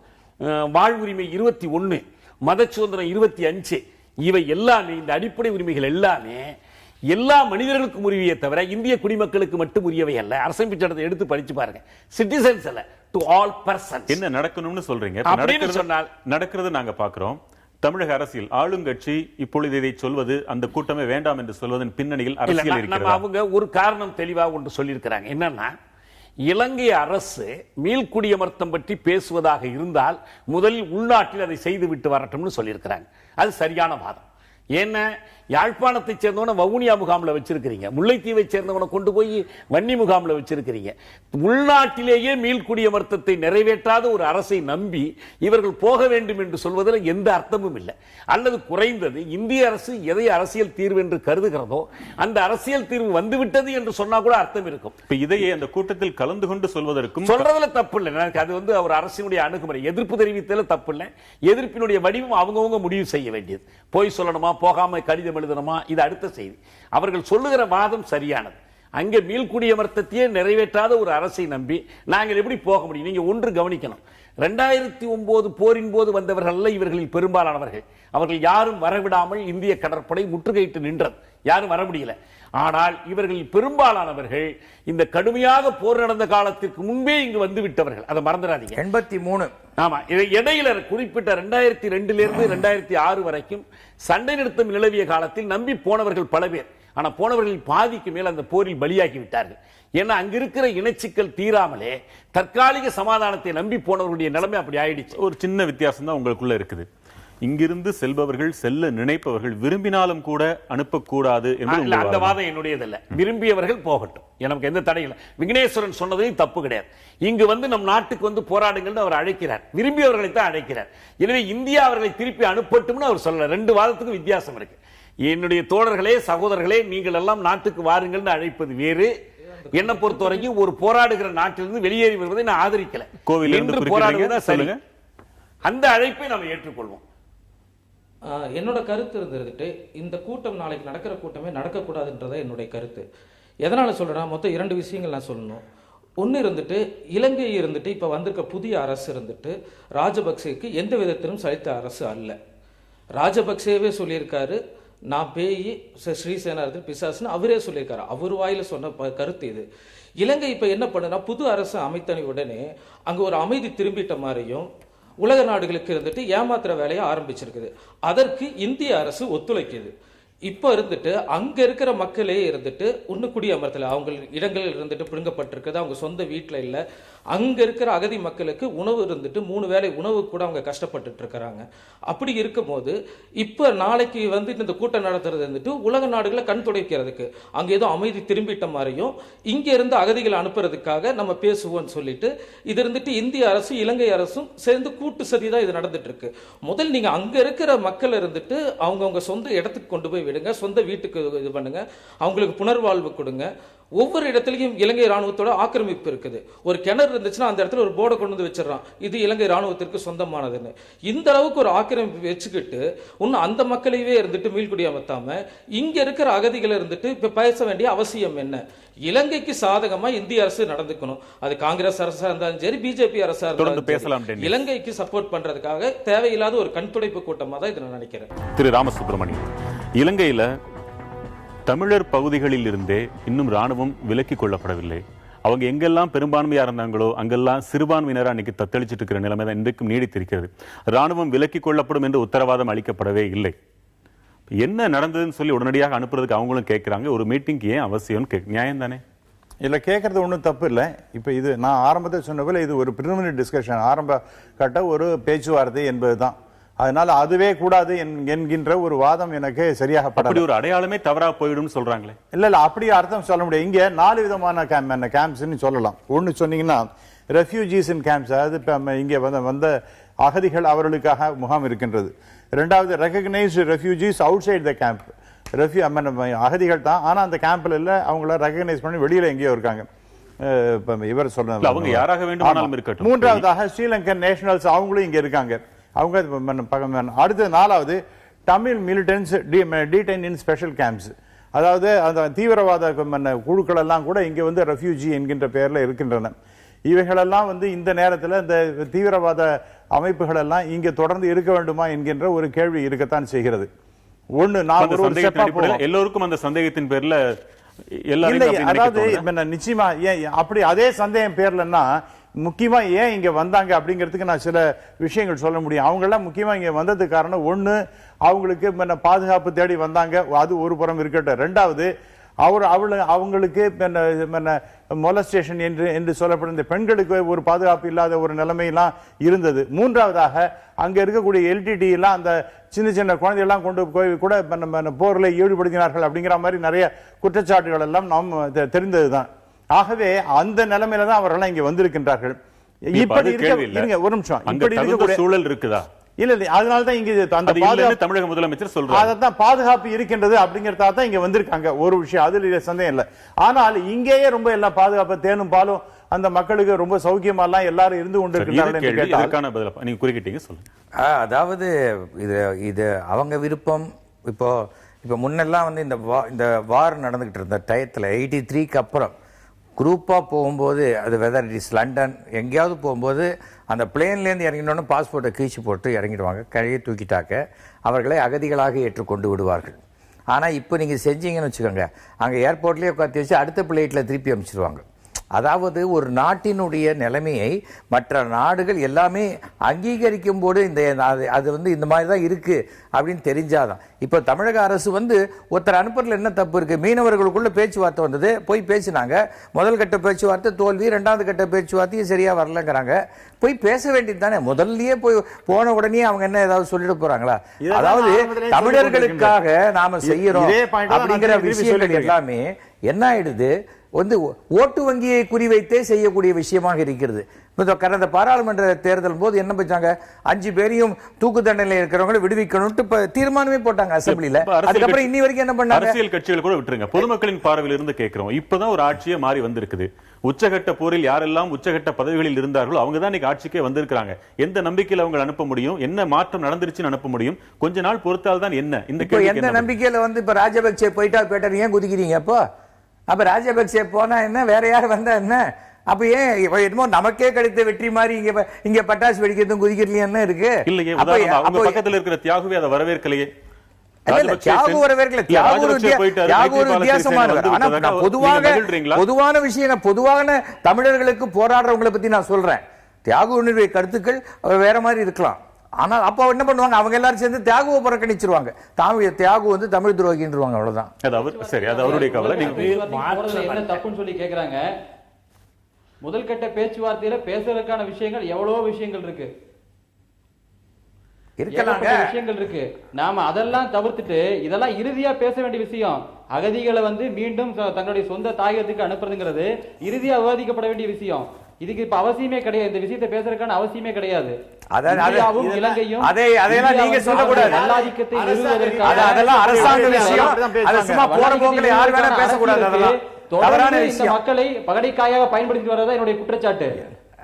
வாழ்வுரிமை 21, மத சுதந்திரம் 25, இவை எல்லாமே, இந்த அடிப்படை உரிமைகள் எல்லாமே எல்லா மனிதர்களுக்கும் உரியவே தவிர இந்திய குடிமக்களுக்கு மட்டும் உரியவை அல்ல. அரசமைப்பு சட்டத்தை எடுத்து படிச்சு பாருங்க. சிட்டிசன்ஸ் அல்ல, டு ஆல் பர்சன்ஸ். என்ன நடக்கணும்னு சொல்றீங்க? நடக்கிறது நாங்க பாக்குறோம். தமிழக அரசியல் ஆளுங்கட்சி இப்பொழுது இதை சொல்வது, அந்த கூட்டமே வேண்டாம் என்று சொல்வதன் பின்னணியில் அரசியல் இருக்கிறது. அவங்க ஒரு காரணம் தெளிவாக ஒன்று சொல்லியிருக்கிறாங்க. என்னன்னா, இலங்கை அரசு மீள்குடியமர்த்தம் பற்றி பேசுவதாக இருந்தால் முதலில் உள்நாட்டில் அதை செய்துவிட்டு வரட்டும்னு சொல்லியிருக்கிறாங்க. அது சரியான வாதம். என்ன, யாழ்ப்பாணத்தை சேர்ந்தவன வவுனியா முகாம்ல வச்சிருக்கிறீங்க, முல்லைத்தீவை சேர்ந்தவனை கொண்டு போய் வன்னி முகாம்ல வச்சிருக்கிறீங்க. உள்நாட்டிலேயே மீள்குடியமர்த்தத்தை நிறைவேற்றாத ஒரு அரசை நம்பி இவர்கள் போக வேண்டும் என்று சொல்வதில் எந்த அர்த்தமும் இல்லை. அல்லது குறைந்தது இந்திய அரசு எதை அரசியல் தீர்வு என்று கருதுகிறதோ அந்த அரசியல் தீர்வு வந்துவிட்டது என்று சொன்னா கூட அர்த்தம் இருக்கும். இதையே அந்த கூட்டத்தில் கலந்து கொண்டு சொல்வதற்கும் சொல்றதுல தப்பு இல்லை. அது அவர் அரசினுடைய அணுகுமுறை. எதிர்ப்பு தெரிவித்தல தப்பு இல்லை. எதிர்ப்பினுடைய வடிவம் அவங்கவுங்க முடிவு செய்ய வேண்டியது. போய் சொல்லணுமா, போகாம கடிதம் எழுதணுமா, இது அடுத்த செய்தி. அவர்கள் சொல்லுகிற வாதம் சரியானது. அங்கே மீள்குடியமர்த்தத்தையே நிறைவேற்றாத ஒரு அரசை நம்பி நாங்கள் எப்படி போக முடியும்? நீங்க ஒன்று கவனிக்கணும், 2009 போரின் போது வந்தவர்கள் அல்ல இவர்களில் பெரும்பாலானவர்கள். அவர்கள் யாரும் வரவிடாமல் இந்திய கடற்படை முற்றுகையிட்டு நின்றது, யாரும் வர முடியல. ஆனால் இவர்களில் பெரும்பாலானவர்கள் இந்த கடுமையாக போர் நடந்த காலத்திற்கு முன்பே இங்கு வந்து விட்டவர்கள், அதை மறந்துடாதீங்க. 83 ஆமா, இடையில குறிப்பிட்ட 2002 2006 வரைக்கும் சண்டை நிறுத்தம் நிலவிய காலத்தில் நம்பி போனவர்கள் பல பேர். ஆனா போனவர்கள் பாதிக்கு மேல் அந்த போரில் பலியாகி விட்டார்கள். ஏன்னா அங்க இருக்கிற இனச்சிக்கல் தீராமலே தற்காலிக சமாதானத்தை நம்பி போனவர்களுடைய நிலைமை அப்படி ஆயிடுச்சு. ஒரு சின்ன வித்தியாசம் தான் உங்களுக்குள்ள இருக்குது. இங்கிருந்து செல்பவர்கள், செல்ல நினைப்பவர்கள் விரும்பினாலும் கூட அனுப்பக்கூடாது என்று அந்த வாதம் என்னுடையதல்ல. விரும்பியவர்கள் போகட்டும், எனக்கு எந்த தடையும் இல்லை. விக்னேஸ்வரன் சொன்னதையும் தப்பு கிடையாது. இங்கு வந்து நம் நாட்டுக்கு வந்து போராடுங்கள் அவர் அழைக்கிறார், விரும்பியவர்களை தான் அழைக்கிறார். எனவே இந்தியா அவர்களை திருப்பி அனுப்பட்டும்னு அவர் சொல்லல. 2 வாதத்துக்கும் வித்தியாசம் இருக்கு. என்னுடைய தோழர்களே, சகோதரர்களே, நீங்கள் எல்லாம் நாட்டுக்கு வாருங்கள் அழைப்பது வேறு. என்னை பொறுத்த வரைக்கும் ஒரு போராடுகிற நாட்டிலிருந்து வெளியேறி வருவதை நான் ஆதரிக்கல. கோவில் போராடுவதா சரி, அந்த அழைப்பை நாம் ஏற்றுக்கொள்வோம். என்னோட கருத்து இருந்துட்டு இந்த கூட்டம் நாளைக்கு நடக்கிற கூட்டமே நடக்கக்கூடாதுன்றத என்னுடைய கருத்து. எதனால சொல்றேன்னா, மொத்தம் 2 விஷயங்கள் நான் சொல்லணும். ஒன்று இருந்துட்டு இலங்கை இருந்துட்டு இப்போ வந்திருக்க புதிய அரசு இருந்துட்டு ராஜபக்சேக்கு எந்த விதத்திலும் சலித்த அரசு அல்ல. ராஜபக்சேவே சொல்லியிருக்காரு, நான் பேய் ஸ்ரீசேனா இருந்து பிசாசுன்னு அவரே சொல்லியிருக்காரு. அவர் வாயில சொன்ன கருத்து இது. இலங்கை இப்போ என்ன பண்ணுனா, புது அரசு அமைத்தனை உடனே அங்கே ஒரு அமைதி திரும்பிட்ட மாதிரியும் உலக நாடுகளுக்கு இருந்துட்டு ஏமாத்துற வேலையை ஆரம்பிச்சிருக்குது. அதற்கு இந்திய அரசு ஒத்துழைக்குது. இப்போ இருந்துட்டு அங்க இருக்கிற மக்களே இருந்துட்டு ஒண்ணு குடியமர்த்தல, அவங்க இடங்கள் இருந்துட்டு பிடுங்கப்பட்டிருக்குது, அவங்க சொந்த வீட்டுல இல்ல. அங்க இருக்கிற அகதி மக்களுக்கு உணவு இருந்துட்டு 3 வேளை உணவு கூட அவங்க கஷ்டப்பட்டுட்டு இருக்கிறாங்க. அப்படி இருக்கும் போது இப்ப நாளைக்கு வந்துட்டு இந்த கூட்டம் நடத்துறது இருந்துட்டு உலக நாடுகளை கண் துடைக்கிறதுக்கு, அங்க ஏதோ அமைதி திரும்பிட்ட மாதிரியும் இங்க இருந்து அகதிகளை அனுப்புறதுக்காக நம்ம பேசுவோம்னு சொல்லிட்டு இது இருந்துட்டு இந்திய அரசு இலங்கை அரசும் சேர்ந்து கூட்டு சதிதான் இது நடந்துட்டு இருக்கு. முதல் நீங்க அங்க இருக்கிற மக்கள் இருந்துட்டு அவங்கவுங்க சொந்த இடத்துக்கு கொண்டு போய் விடுங்க, சொந்த வீட்டுக்கு இது பண்ணுங்க, அவங்களுக்கு புனர்வாழ்வு கொடுங்க. ஒவ்வொரு இடத்துலையும் இலங்கை ராணுவத்தோட ஆக்கிரமிப்பு இருக்குது. ஒரு கிணறு இருந்துச்சுன்னா அந்த இடத்துல ஒரு போர்டை கொண்டு வந்து வச்சிடறான், இது இலங்கை ராணுவத்திற்கு சொந்தமானதுன்னு. இந்த அளவுக்கு ஒரு ஆக்கிரமிப்பு வச்சுக்கிட்டு இன்னும் அந்த மக்களையே இருந்துட்டு மீள்குடி அமர்த்தாம இங்க இருக்கிற அகதிகளை இருந்துட்டு இப்ப பேச வேண்டிய அவசியம் என்ன? இலங்கைக்கு சாதகமா இந்திய அரசு நடந்துக்கணும். அது காங்கிரஸ் அரசா இருந்தாலும் சரி, பிஜேபி அரசா இருந்தாலும் இலங்கைக்கு சப்போர்ட் பண்றதுக்காக தேவையில்லாத ஒரு கண்துடைப்பு கூட்டமா தான் இதை நான் நினைக்கிறேன். திரு ராமசுப்ரமணியன், இலங்கையில தமிழர் பகுதிகளில் இருந்தே இன்னும் ராணுவம் விலக்கிக் கொள்ளப்படவில்லை. அவங்க எங்கெல்லாம் பெரும்பான்மையா இருந்தாங்களோ அங்கெல்லாம் சிறுபான்மையினரா இன்னைக்கு தத்தளிச்சிட்டு இருக்கிற நிலைமை தான் இன்றைக்கும் நீடித்திருக்கிறது. ராணுவம் விலக்கிக் கொள்ளப்படும் என்று உத்தரவாதம் அளிக்கப்படவே இல்லை. என்ன நடந்ததுன்னு சொல்லி உடனடியாக அனுப்புறதுக்கு அவங்களும் கேட்கிறாங்க. ஒரு மீட்டிங் ஏன் அவசியம்? நியாயம் தானே? இல்ல, கேட்கறது ஒன்றும் தப்பு இல்லை. இப்ப இது நான் ஆரம்பத்தில் சொன்ன போல இது ஒரு பிரிலிமினரி டிஸ்கஷன், ஆரம்ப கட்ட ஒரு பேச்சுவார்த்தை என்பதுதான். அதனால அதுவே கூடாது என்கின்ற ஒரு வாதம் எனக்கு சரியாக படல. ஒரு அடையாளமே தவறா போயிடும் சொல்றாங்களே. இல்ல அப்படி அர்த்தம் சொல்ல முடியாது. இங்க 4 விதமான கேம்ப்ஸ்ன்னு சொல்லலாம். ஒன்னு சொன்னீங்கன்னா ரெஃப்யூஜிஸ் இன் கேம்ப்ஸ், அதாவது இங்க வந்த அகதிகள் அவர்களுக்காக முகாம் இருக்கின்றது. 2வது recognised refugees outside the camp. அகதிகள் தான், ஆனா அந்த கேம்ப்ல இல்ல, அவங்கள ரெகக்னைஸ் பண்ணி வெளியில எங்கேயோ இருக்காங்க. இவர் சொல்ற அவங்க யாராக வேண்டுமானாலும் இருக்கட்டும். 3வதாக ஸ்ரீலங்கன் நேஷனல்ஸ், அவங்களும் இங்க இருக்காங்க. அவங்க அடுத்த 4வது Tamil militants detain in special camps, அதாவது அந்த தீவிரவாத குழுக்கள் எல்லாம் கூட இங்க வந்து ரெஃப்யூஜி என்கின்ற பெயர்ல இருக்கின்றன. இவைகளெல்லாம் வந்து இந்த நேரத்தில் இந்த தீவிரவாத அமைப்புகள் எல்லாம் இங்க தொடர்ந்து இருக்க வேண்டுமா என்கின்ற ஒரு கேள்வி இருக்கத்தான் செய்கிறது. ஒண்ணு, நான் எல்லோருக்கும் அந்த சந்தேகத்தின் பேர்ல அதாவது நிச்சயமா அப்படி அதே சந்தேகம் பேர்லன்னா முக்கியமா ஏன் இங்க வந்தாங்க அப்படிங்கிறதுக்கு நான் சில விஷயங்கள் சொல்ல முடியும். அவங்க எல்லாம் முக்கியமா இங்க வந்ததுக்கு காரணம் ஒண்ணு, அவங்களுக்கு பாதுகாப்பு தேடி வந்தாங்க, அது ஒரு புறம் இருக்கட்டும். 2வது அவங்களுக்கு மொலஸ்டேஷன் என்று சொல்லப்படும் இந்த பெண்களுக்கு ஒரு பாதுகாப்பு இல்லாத ஒரு நிலைமையெல்லாம் இருந்தது. 3வதாக அங்க இருக்கக்கூடிய எல்டிடி எல்லாம் அந்த சின்ன சின்ன குழந்தைகள்லாம் கொண்டு போய் கூட போர்ல ஈடுபடுத்தினார்கள் அப்படிங்கிற மாதிரி நிறைய குற்றச்சாட்டுகள் எல்லாம் நாம் தெரிந்ததுதான். ஆகவே அந்த நிலைமையில தான் அவர்கள் இங்க வந்திருக்கின்றார்கள். இப்படி இருக்க ஒரு நிமிஷம், இப்படி இருக்க சூழல் இருக்குதா? இல்ல, அதனாலதான் இங்க அந்த தமிழக முதலமைச்சர் சொல்றாரு, அதான் பாதுகாப்பு இருக்கின்றது அப்படிங்கறதா தான் இங்க வந்திருக்காங்க. ஒரு விஷயம், அதுல சந்தேகம் இல்லை. ஆனால் இங்கேயே ரொம்ப எல்லாம் பாதுகாப்பு தேனும் பாலும் அந்த மக்களுக்கு ரொம்ப சௌக்கியமா எல்லாம் எல்லாரும் இருந்து கொண்டிருக்கிறார்கள். நீங்க குறிக்கிட்டீங்க, சொல்லுங்க. அதாவது இது அவங்க விருப்பம். இப்போ முன்னெல்லாம் வந்து இந்த வார் நடந்துகிட்டு இருந்த டயத்துல 83க்கு அப்புறம் குரூப்பாக போகும்போது, அது வெதர் இட் இஸ் லண்டன் எங்கேயாவது போகும்போது அந்த பிளேன்லேருந்து இறங்கினோன்னு பாஸ்போர்ட்டை கீழ்ச்சி போட்டு இறங்கிடுவாங்க. கையை தூக்கிட்டாக்க அவர்களை அகதிகளாக ஏற்றுக்கொண்டு விடுவார்கள். ஆனால் இப்போ நீங்கள் செஞ்சீங்கன்னு வச்சுக்கோங்க, அங்கே ஏர்போர்ட்லேயே உட்காந்து வச்சு அடுத்த பிளேட்டில் திருப்பி அனுப்பிச்சிடுவாங்க. அதாவது ஒரு நாட்டினுடைய நிலைமையை மற்ற நாடுகள் எல்லாமே அங்கீகரிக்கும் போது அது இந்த மாதிரி தான் இருக்கு அப்படின்னு தெரிஞ்சாதான். இப்போ தமிழக அரசு ஒருத்தர் அனுப்புறதுல என்ன தப்பு இருக்கு? மீனவர்களுக்குள்ள பேச்சுவார்த்தை வந்தது, போய் பேசினாங்க. முதல் கட்ட பேச்சுவார்த்தை தோல்வி, இரண்டாவது கட்ட பேச்சுவார்த்தையும் சரியா வரலங்கிறாங்க. போய் பேச வேண்டியது தானே. முதல்லயே போன உடனே அவங்க என்ன ஏதாவது சொல்லிட்டு போறாங்களா? அதாவது தமிழர்களுக்காக நாம செய்யறோம் அப்படிங்கிற விஷயங்கள் எல்லாமே என்ன ஆயிடுது, ஓட்டு வங்கியை குறிவைத்தே செய்யக்கூடிய விஷயமாக இருக்கிறது. கடந்த பாராளுமன்ற தேர்தல் போது என்ன பண்ணாங்க, 5 பேரையும் தூக்கு தண்டனையில் இருக்கிறவங்களை விடுவிக்கணும் தீர்மானமே போட்டாங்க அசெம்பிளில. அதுக்கப்புறம் இன்னி வரைக்கும் என்ன பண்ணாங்க? அரசியல் கட்சிகள் கூட விட்டுருங்க, பொதுமக்களின் பார்வையில் இருந்து கேட்கிறோம். இப்பதான் ஒரு ஆட்சியே மாறி வந்திருக்குது. உச்சகட்ட போரில் யாரெல்லாம் உச்சகட்ட பதவிகளில் இருந்தார்களோ அவங்க தான் இன்னைக்கு ஆட்சிக்கே வந்திருக்காங்க. எந்த நம்பிக்கையில அவங்க அனுப்ப முடியும்? என்ன மாற்றம் நடந்துருச்சுன்னு அனுப்ப முடியும்? கொஞ்ச நாள் பொறுத்தால் தான் என்ன இந்த எந்த நம்பிக்கையில இப்ப ராஜபக்சே போயிட்டா ஏன் குதிக்கிறீங்க? அப்ப ராஜபக்சே போனா என்ன, வேற யார் வந்தா என்ன? அப்ப ஏன் என்னமோ நமக்கே கிடைத்த வெற்றி மாதிரி இங்க பட்டாசு வெடிக்கிறதும் குதிக்கிறதுலயும் என்ன இருக்கு? இல்லையே, அவங்க பக்கத்துல இருக்கிற தியாகுவே அதை வரவேற்கலையே. பொதுவான தமிழர்களுக்கு போராடுறவங்களை பத்தி நான் சொல்றேன். தியாகுவினுடைய கருத்துக்கள் வேற மாதிரி இருக்கலாம். ஆனா அப்ப என்ன பண்ணுவாங்க, அவங்க எல்லாரும் சேர்ந்து தியாகுவை புறக்கணிச்சிருவாங்க. தியாகு தமிழ் துரோகின்றுவாங்க. அவ்வளவுதான். சரி, அது அவருடைய கவலை. என்ன தப்புன்னு சொல்லி கேக்குறாங்க. முதல் கட்ட பேச்சுவார்த்தையில பேசுறதுக்கான விஷயங்கள் எவ்வளவோ விஷயங்கள் இருக்கு, விஷயங்கள் இருக்கு. நாம அதெல்லாம் தவிர்த்துட்டு இதெல்லாம் இறுதியா பேச வேண்டிய விஷயம். அகதிகளை மீண்டும் தங்களுடைய சொந்த தாயகத்துக்கு அனுப்புறதுங்கிறது இறுதியா விவாதிக்கப்பட வேண்டிய விஷயம். இதுக்கு இப்ப அவசியமே கிடையாது. இந்த விஷயத்தை பேசுறதுக்கான அவசியமே கிடையாது. இலங்கையும் நீங்க சொல்லக்கூடாது. அதெல்லாம் அரசாங்க விஷயம். அது சும்மா போற போக்குல யார் வேணா பேசக்கூடாது. அதெல்லாம் தவறான விஷயம். மக்களை பகடைக்காயாக பயன்படுத்தி வரதா என்னுடைய குற்றச்சாட்டு.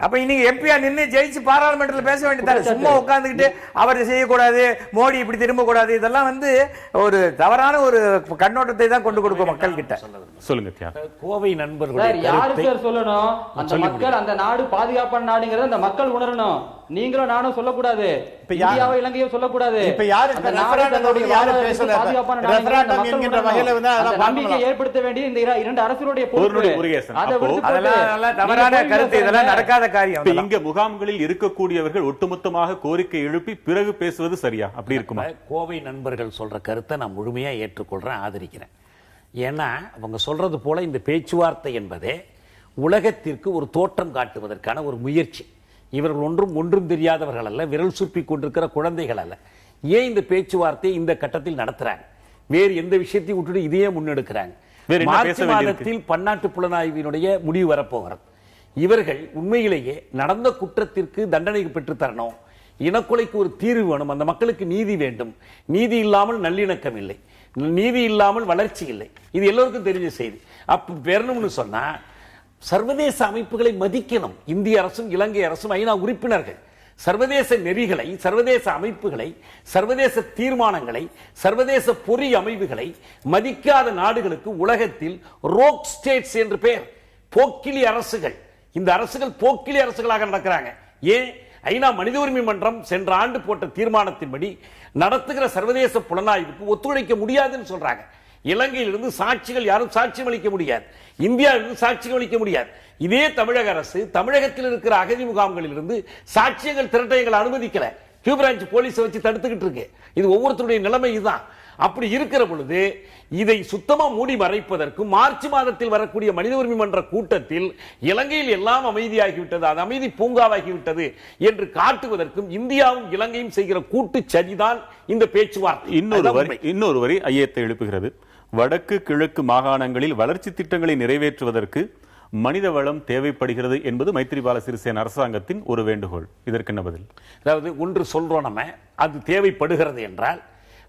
அப்ப இன்னைக்கு எம்பியா நின்னு ஜெயிச்சு பாராளுமன்றத்தில் பேச வேண்டியது. சும்மா உட்கார்ந்துகிட்டு அவர் செய்யக்கூடாது, மோடி இப்படி திரும்ப கூடாது, இதெல்லாம் ஒரு தவறான ஒரு கண்ணோட்டத்தை தான் கொண்டு கொடுக்கும் மக்கள் கிட்ட. சொல்லுங்க. கோவை நண்பர்கள் யாரு சார் சொல்லணும்? அந்த மக்கள், அந்த நாடு பாதுகாப்பான நாடுங்கிறத அந்த மக்கள் உணரணும். நீங்களும் நானும் சொல்லக்கூடாது, இந்தியாவை இலங்கையும் சொல்லக்கூடாது. இப்ப யாரு நம்பிக்கை ஏற்படுத்த வேண்டிய இந்த 2 அரசுடைய பொறுப்பு. தவறான கருத்து, இதெல்லாம் நடக்காத காரியம். இங்க முகாம்களில் இருக்கக்கூடியவர்கள் ஒட்டுமொத்தமாக கோரிக்கை எழுப்பி பிறகு பேசுவது சரியா? அப்படி இருக்குமா? கோவை நண்பர்கள் சொல்ற கருத்தை நான் முழுமையா ஏற்றுக்கொள்றேன், ஆதரிக்கிறேன். ஏன்னா அவங்க சொல்றது போல இந்த பேச்சுவார்த்தை என்பதே உலகத்திற்கு ஒரு தோற்றம் காட்டுவதற்கான ஒரு முயற்சி. இவர்கள் ஒன்றும் தெரியாதவர்கள் அல்ல, விரல் சுப்பி கொண்டிருக்கிற குழந்தைகள் அல்ல. ஏன் இந்த பேச்சுவார்த்தையை இந்த கட்டத்தில் நடத்துறாங்க? வேறு எந்த விஷயத்தையும் விட்டுட்டு இதையே முன்னெடுக்கிறாங்க. மார்ச் மாதத்தில் பன்னாட்டு புலனாய்வினுடைய முடிவு வரப்போகிறது. இவர்கள் உண்மையிலேயே நடந்த குற்றத்திற்கு தண்டனை பெற்று தரணும், இனக்கொலைக்கு ஒரு தீர்வு வேணும், அந்த மக்களுக்கு நீதி வேண்டும். நீதி இல்லாமல் நல்லிணக்கம் இல்லை, நீதி இல்லாமல் வளர்ச்சி இல்லை. இது எல்லோருக்கும் தெரிஞ்ச செய்தி. அப்ப பெறணும்னு சொன்னா சர்வதேச அமைப்புகளை மதிக்கணும். இந்திய அரசும் இலங்கை அரசும் ஐநா உறுப்பினர்கள். சர்வதேச நெறிகளை, சர்வதேச அமைப்புகளை, சர்வதேச தீர்மானங்களை, சர்வதேச பொறி அமைப்புகளை மதிக்காத நாடுகளுக்கு உலகத்தில் ரோக் ஸ்டேட்ஸ் என்று பெயர். போக்கிலி அரசுகள். இந்த அரசுகள் போக்கிலி அரசுகளாக நடக்கிறாங்க. ஏன்? ஐநா மனித உரிமை மன்றம் சென்ற ஆண்டு போட்ட தீர்மானத்தின்படி நடத்துகிற சர்வதேச புலனாய்வுக்கு ஒத்துழைக்க முடியாதுன்னு சொல்றாங்க. இலங்கையிலிருந்து சாட்சிகள் யாரும் சாட்சியம் அளிக்க முடியாது, இந்தியாவிலிருந்து சாட்சியம் அளிக்க முடியாது. இதே தமிழக அரசு தமிழகத்தில் இருக்கிற அகதி முகாம்களில் இருந்து சாட்சியங்கள் திரட்டைகள் அனுமதிக்கல. கியூபிரான்ச் போலீஸை வச்சு தடுத்துக்கிட்டு இருக்கு. இது ஒவ்வொருத்தருடைய நிலைமை இதுதான். அப்படி இருக்கிற பொழுது இதை சுத்தமா மூடி மறைப்பதற்கும் மார்ச் மாதத்தில் வரக்கூடிய மனித உரிமை மன்ற கூட்டத்தில் இலங்கையில் எல்லாம் அமைதியாகிவிட்டது, அது அமைதி பூங்காவாகிவிட்டது என்று காட்டுவதற்கும் இந்தியாவும் இலங்கையும் செய்கிற கூட்டு சதிதான் இந்த பேச்சுவார்த்தை. இன்னொரு வரி ஐயத்தை எழுப்புகிறது. வடக்கு கிழக்கு மாகாணங்களில் வளர்ச்சி திட்டங்களை நிறைவேற்றுவதற்கு மனித வளம் தேவைப்படுகிறது என்பது மைத்ரிபால சிறிசேன அரசாங்கத்தின் ஒரு வேண்டுகோள். இதற்கு என்ன பதில்? அதாவது ஒன்று சொல்றோம், நம்ம அது தேவைப்படுகிறது என்றால்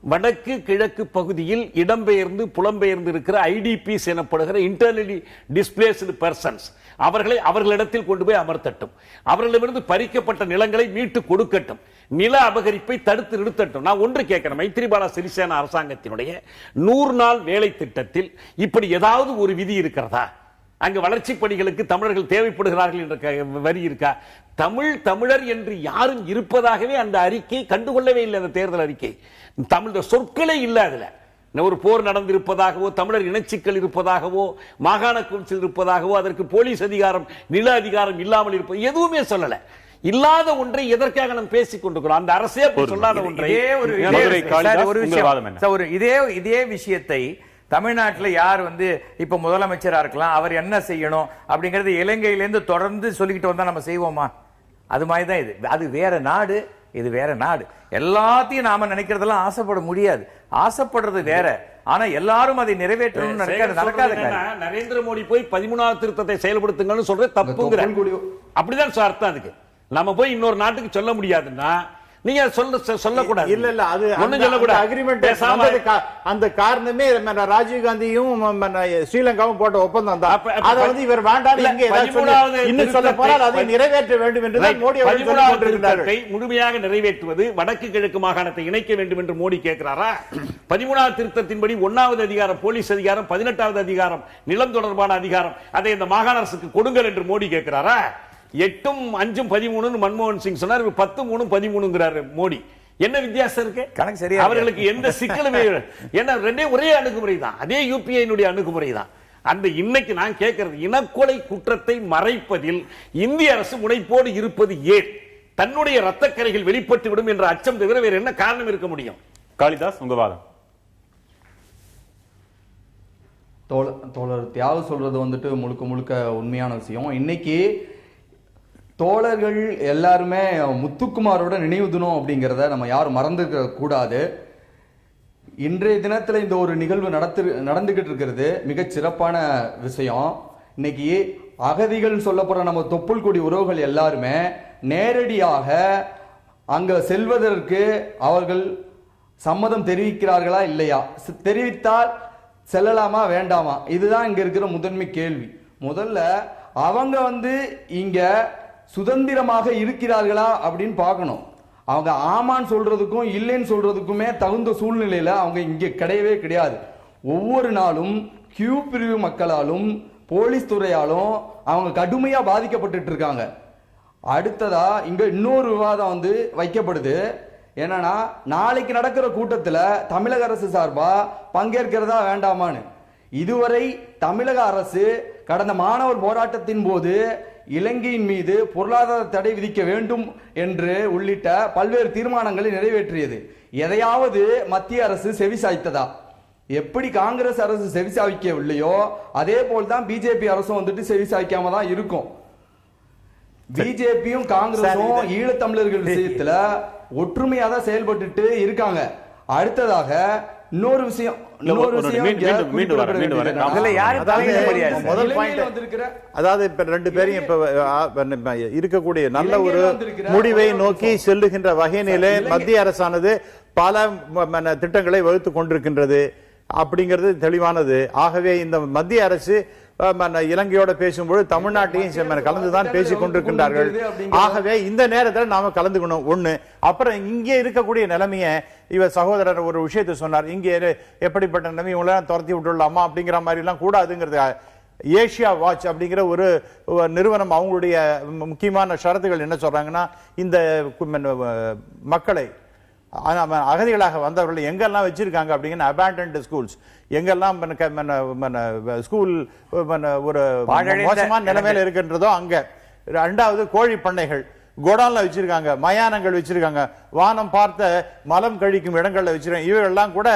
வடக்கு கிழக்கு பகுதியில் இடம்பெயர்ந்து புலம்பெயர்ந்து இருக்கிற IDPs எனப்படுகிற இன்டர்னலி டிஸ்பிளேஸ்டு பர்சன்ஸ், அவர்களை அவர்களிடத்தில் கொண்டு போய் அமர்த்தட்டும். அவர்களிடமிருந்து பறிக்கப்பட்ட நிலங்களை மீட்டு கொடுக்கட்டும். நில அபகரிப்பை தடுத்து நிறுத்தட்டும். நான் ஒன்று கேட்கிறேன், மைத்ரிபால சிறிசேன அரசாங்கத்தினுடைய 100 நாள் வேலை திட்டத்தில் இப்படி ஏதாவது ஒரு விதி இருக்கிறதா? அங்க வளர்ச்சி பணிகளுக்கு தமிழர்கள் தேவைப்படுகிறார்கள் என்ற வரி இருக்கா? தமிழர் என்று யாரும் இருப்பதாகவே அந்த அறிக்கை கண்டுகொள்ளவே இல்லை. அந்த தேர்தல் அறிக்கை தமிழ் சொற்களே இல்லை. அதுல ஒரு போர் நடந்திருப்பதாகவோ, தமிழர் இனச்சிக்கல் இருப்பதாகவோ, மாகாண கவுன்சில் இருப்பதாகவோ, அதற்கு போலீஸ் அதிகாரம் நில அதிகாரம் இல்லாமல் இருப்பது எதுவுமே சொல்லல. இல்லாத ஒன்றை எதற்காக நாம் பேசிக் கொண்டிருக்கிறோம்? அந்த அரசே சொல்லாத ஒன்றை. இதே விஷயத்தை தமிழ்நாட்டில் யார் இப்ப முதலமைச்சரா இருக்கலாம், அவர் என்ன செய்யணும் அப்படிங்கறது இலங்கையிலிருந்து தொடர்ந்து சொல்லிக்கிட்டு வந்தா நம்ம செய்வோமா? அது மாதிரிதான் இது. அது வேற நாடு, இது வேற நாடு. எல்லாத்தையும் நாம நினைக்கிறதெல்லாம் ஆசைப்பட முடியாது. ஆசைப்படுறது வேற, ஆனா எல்லாரும் அதை நிறைவேற்றணும்னு நடக்காது. நரேந்திர மோடி போய் 13வது திருத்தத்தை செயல்படுத்துங்கன்னு சொல்ற தப்புங்கிற அப்படிதான் அர்த்தம். அதுக்கு நம்ம போய் இன்னொரு நாட்டுக்கு சொல்ல முடியாதுன்னா நீங்க சொல்லக்கூடாது. இல்ல இல்ல, அது ஒண்ணும் சொல்லக்கூடாது. அக்ரிமெண்ட் அந்த காரணமே ராஜீவ் காந்தியும் ஸ்ரீலங்காவும் போட்ட ஒப்பந்தம் தான். அதை இவர் வேண்டாம் இன்னும் சொல்ல போனால் அதை நிறைவேற்ற வேண்டும் என்று மோடி அவர்கள் முழுமையாக நிறைவேற்றுவது வடக்கு கிழக்கு மாகாணத்தை இணைக்க வேண்டும் என்று மோடி கேட்கிறாரா? 13வது திருத்தத்தின்படி 1வது அதிகாரம் போலீஸ் அதிகாரம், 18வது அதிகாரம் நிலம் தொடர்பான அதிகாரம், அதை இந்த மாகாண அரசுக்கு கொடுங்கள் என்று மோடி கேட்கிறாரா? 8, 5, 13 மன்மோகன் சிங் சொன்னார். 10, 3, 13 மோடி. என்ன வித்தியாசம் இருக்கு? கணக்கு சரியா? அவர்களுக்கு எந்த சிக்கலுமே என்ன, ரெண்டே ஒரே அணுகுமுறை தான். அதே யூபிஐ அணுகுமுறை தான். அந்த இன்னைக்கு நான் கேட்கிறது, இனக்கொலை குற்றத்தை மறைப்பதில் இந்திய அரசு முனைப்போடு இருப்பது ஏன்? தன்னுடைய ரத்தக்கரைகள் வெளிப்பட்டு விடும் என்ற அச்சம் தவிர வேறு என்ன காரணம் இருக்க முடியும்? காளிதாஸ், உங்க வாதம். தோழர் தியாகு சொல்றது முழுக்க முழுக்க உண்மையான விஷயம். இன்னைக்கு தோழர்கள் எல்லாருமே முத்துக்குமாரோட நினைவு தினம் அப்படிங்கிறத நம்ம யாரும் மறந்துக்க கூடாது. இன்றைய தினத்தில் இந்த ஒரு நிகழ்வு நடந்துகிட்டு இருக்கிறது மிகச் சிறப்பான விஷயம். இன்னைக்கு அகதிகள் சொல்லப்படுற நம்ம தொப்புள் கொடி உறவுகள் எல்லாருமே நேரடியாக அங்க செல்வதற்கு அவர்கள் சம்மதம் தெரிவிக்கிறார்களா இல்லையா, தெரிவித்தால் செல்லலாமா வேண்டாமா, இதுதான் இங்க இருக்கிற முதன்மை கேள்வி. முதல்ல அவங்க இங்க சுதந்திரமாக இருக்கிறார்களா அப்படின்னு பார்க்கணும். அவங்க ஆமான்னு சொல்றதுக்கும் இல்லைன்னு சொல்றதுக்குமே தகுந்த சூழ்நிலையில அவங்க இங்க கிடையவே கிடையாது. ஒவ்வொரு நாளும் கியூ பிரிவு மக்களாலும் போலீஸ் துறையாலும் அவங்க கடுமையா பாதிக்கப்பட்டு இருக்காங்க. அடுத்ததா இங்க இன்னொரு விவாதம் வைக்கப்படுது. என்னன்னா, நாளைக்கு நடக்கிற கூட்டத்துல தமிழக அரசு சார்பா பங்கேற்கிறதா வேண்டாமான்னு. இதுவரை தமிழக அரசு கடந்த மாணவர் போராட்டத்தின் போது இலங்கையின் மீது பொருளாதார தடை விதிக்க வேண்டும் என்று உள்ளிட்ட பல்வேறு தீர்மானங்களை நிறைவேற்றியது. எதையாவது மத்திய அரசு செவிசாய்த்ததா? எப்படி காங்கிரஸ் அரசு செவிசாய்க்கவில்லையோ அதே போல்தான் பிஜேபி அரசும் செவிசாய்க்காம தான் இருக்கும். பிஜேபியும் காங்கிரஸும் ஈழத்தமிழர்கள் விஷயத்துல ஒற்றுமையா தான் செயல்பட்டு இருக்காங்க. அடுத்ததாக இன்னொரு விஷயம், அதாவது இப்ப ரெண்டு பேரும் இப்ப இருக்கக்கூடிய நல்ல ஒரு முடிவை நோக்கி செல்லுகின்ற வகையிலே மத்திய அரசானது பல திட்டங்களை வகுத்துக் கொண்டிருக்கின்றது அப்படிங்கிறது தெளிவானது. ஆகவே இந்த மத்திய அரசு இலங்கையோட பேசும்போது தமிழ்நாட்டையும் கலந்துதான் பேசிக் கொண்டிருக்கின்றார்கள். ஆகவே இந்த நேரத்தில் நாம கலந்துக்கணும் ஒண்ணு. அப்புறம் இங்கே இருக்கக்கூடிய நிலைமையை இவர் சகோதரர் ஒரு விஷயத்தை சொன்னார். இங்கே எப்படிப்பட்ட நிலைமை இவங்களெல்லாம் துரத்தி விட்டுடலாமா அப்படிங்கிற மாதிரி எல்லாம் கூடாதுங்கிறது. ஏஷியா வாட்ச் அப்படிங்கிற ஒரு நிறுவனம் அவங்களுடைய முக்கியமான ஷரத்துகள் என்ன சொல்றாங்கன்னா, இந்த மக்களை அகதிகளாக வந்தவர்கள் எங்கெல்லாம் வச்சிருக்காங்க அப்படிங்கிற அபேண்டன்ட் ஸ்கூல்ஸ் எங்கெல்லாம் ஸ்கூல் ஒரு மோசமான நிலைமையில இருக்கின்றதோ அங்க. ரெண்டாவது கோழி பண்ணைகள் கோடான்ல வச்சிருக்காங்க, மயானங்கள் வச்சிருக்காங்க, வானம் பார்த்த மலம் கழிக்கும் இடங்கள்ல வச்சிருக்காங்க. இவைகள்லாம் கூட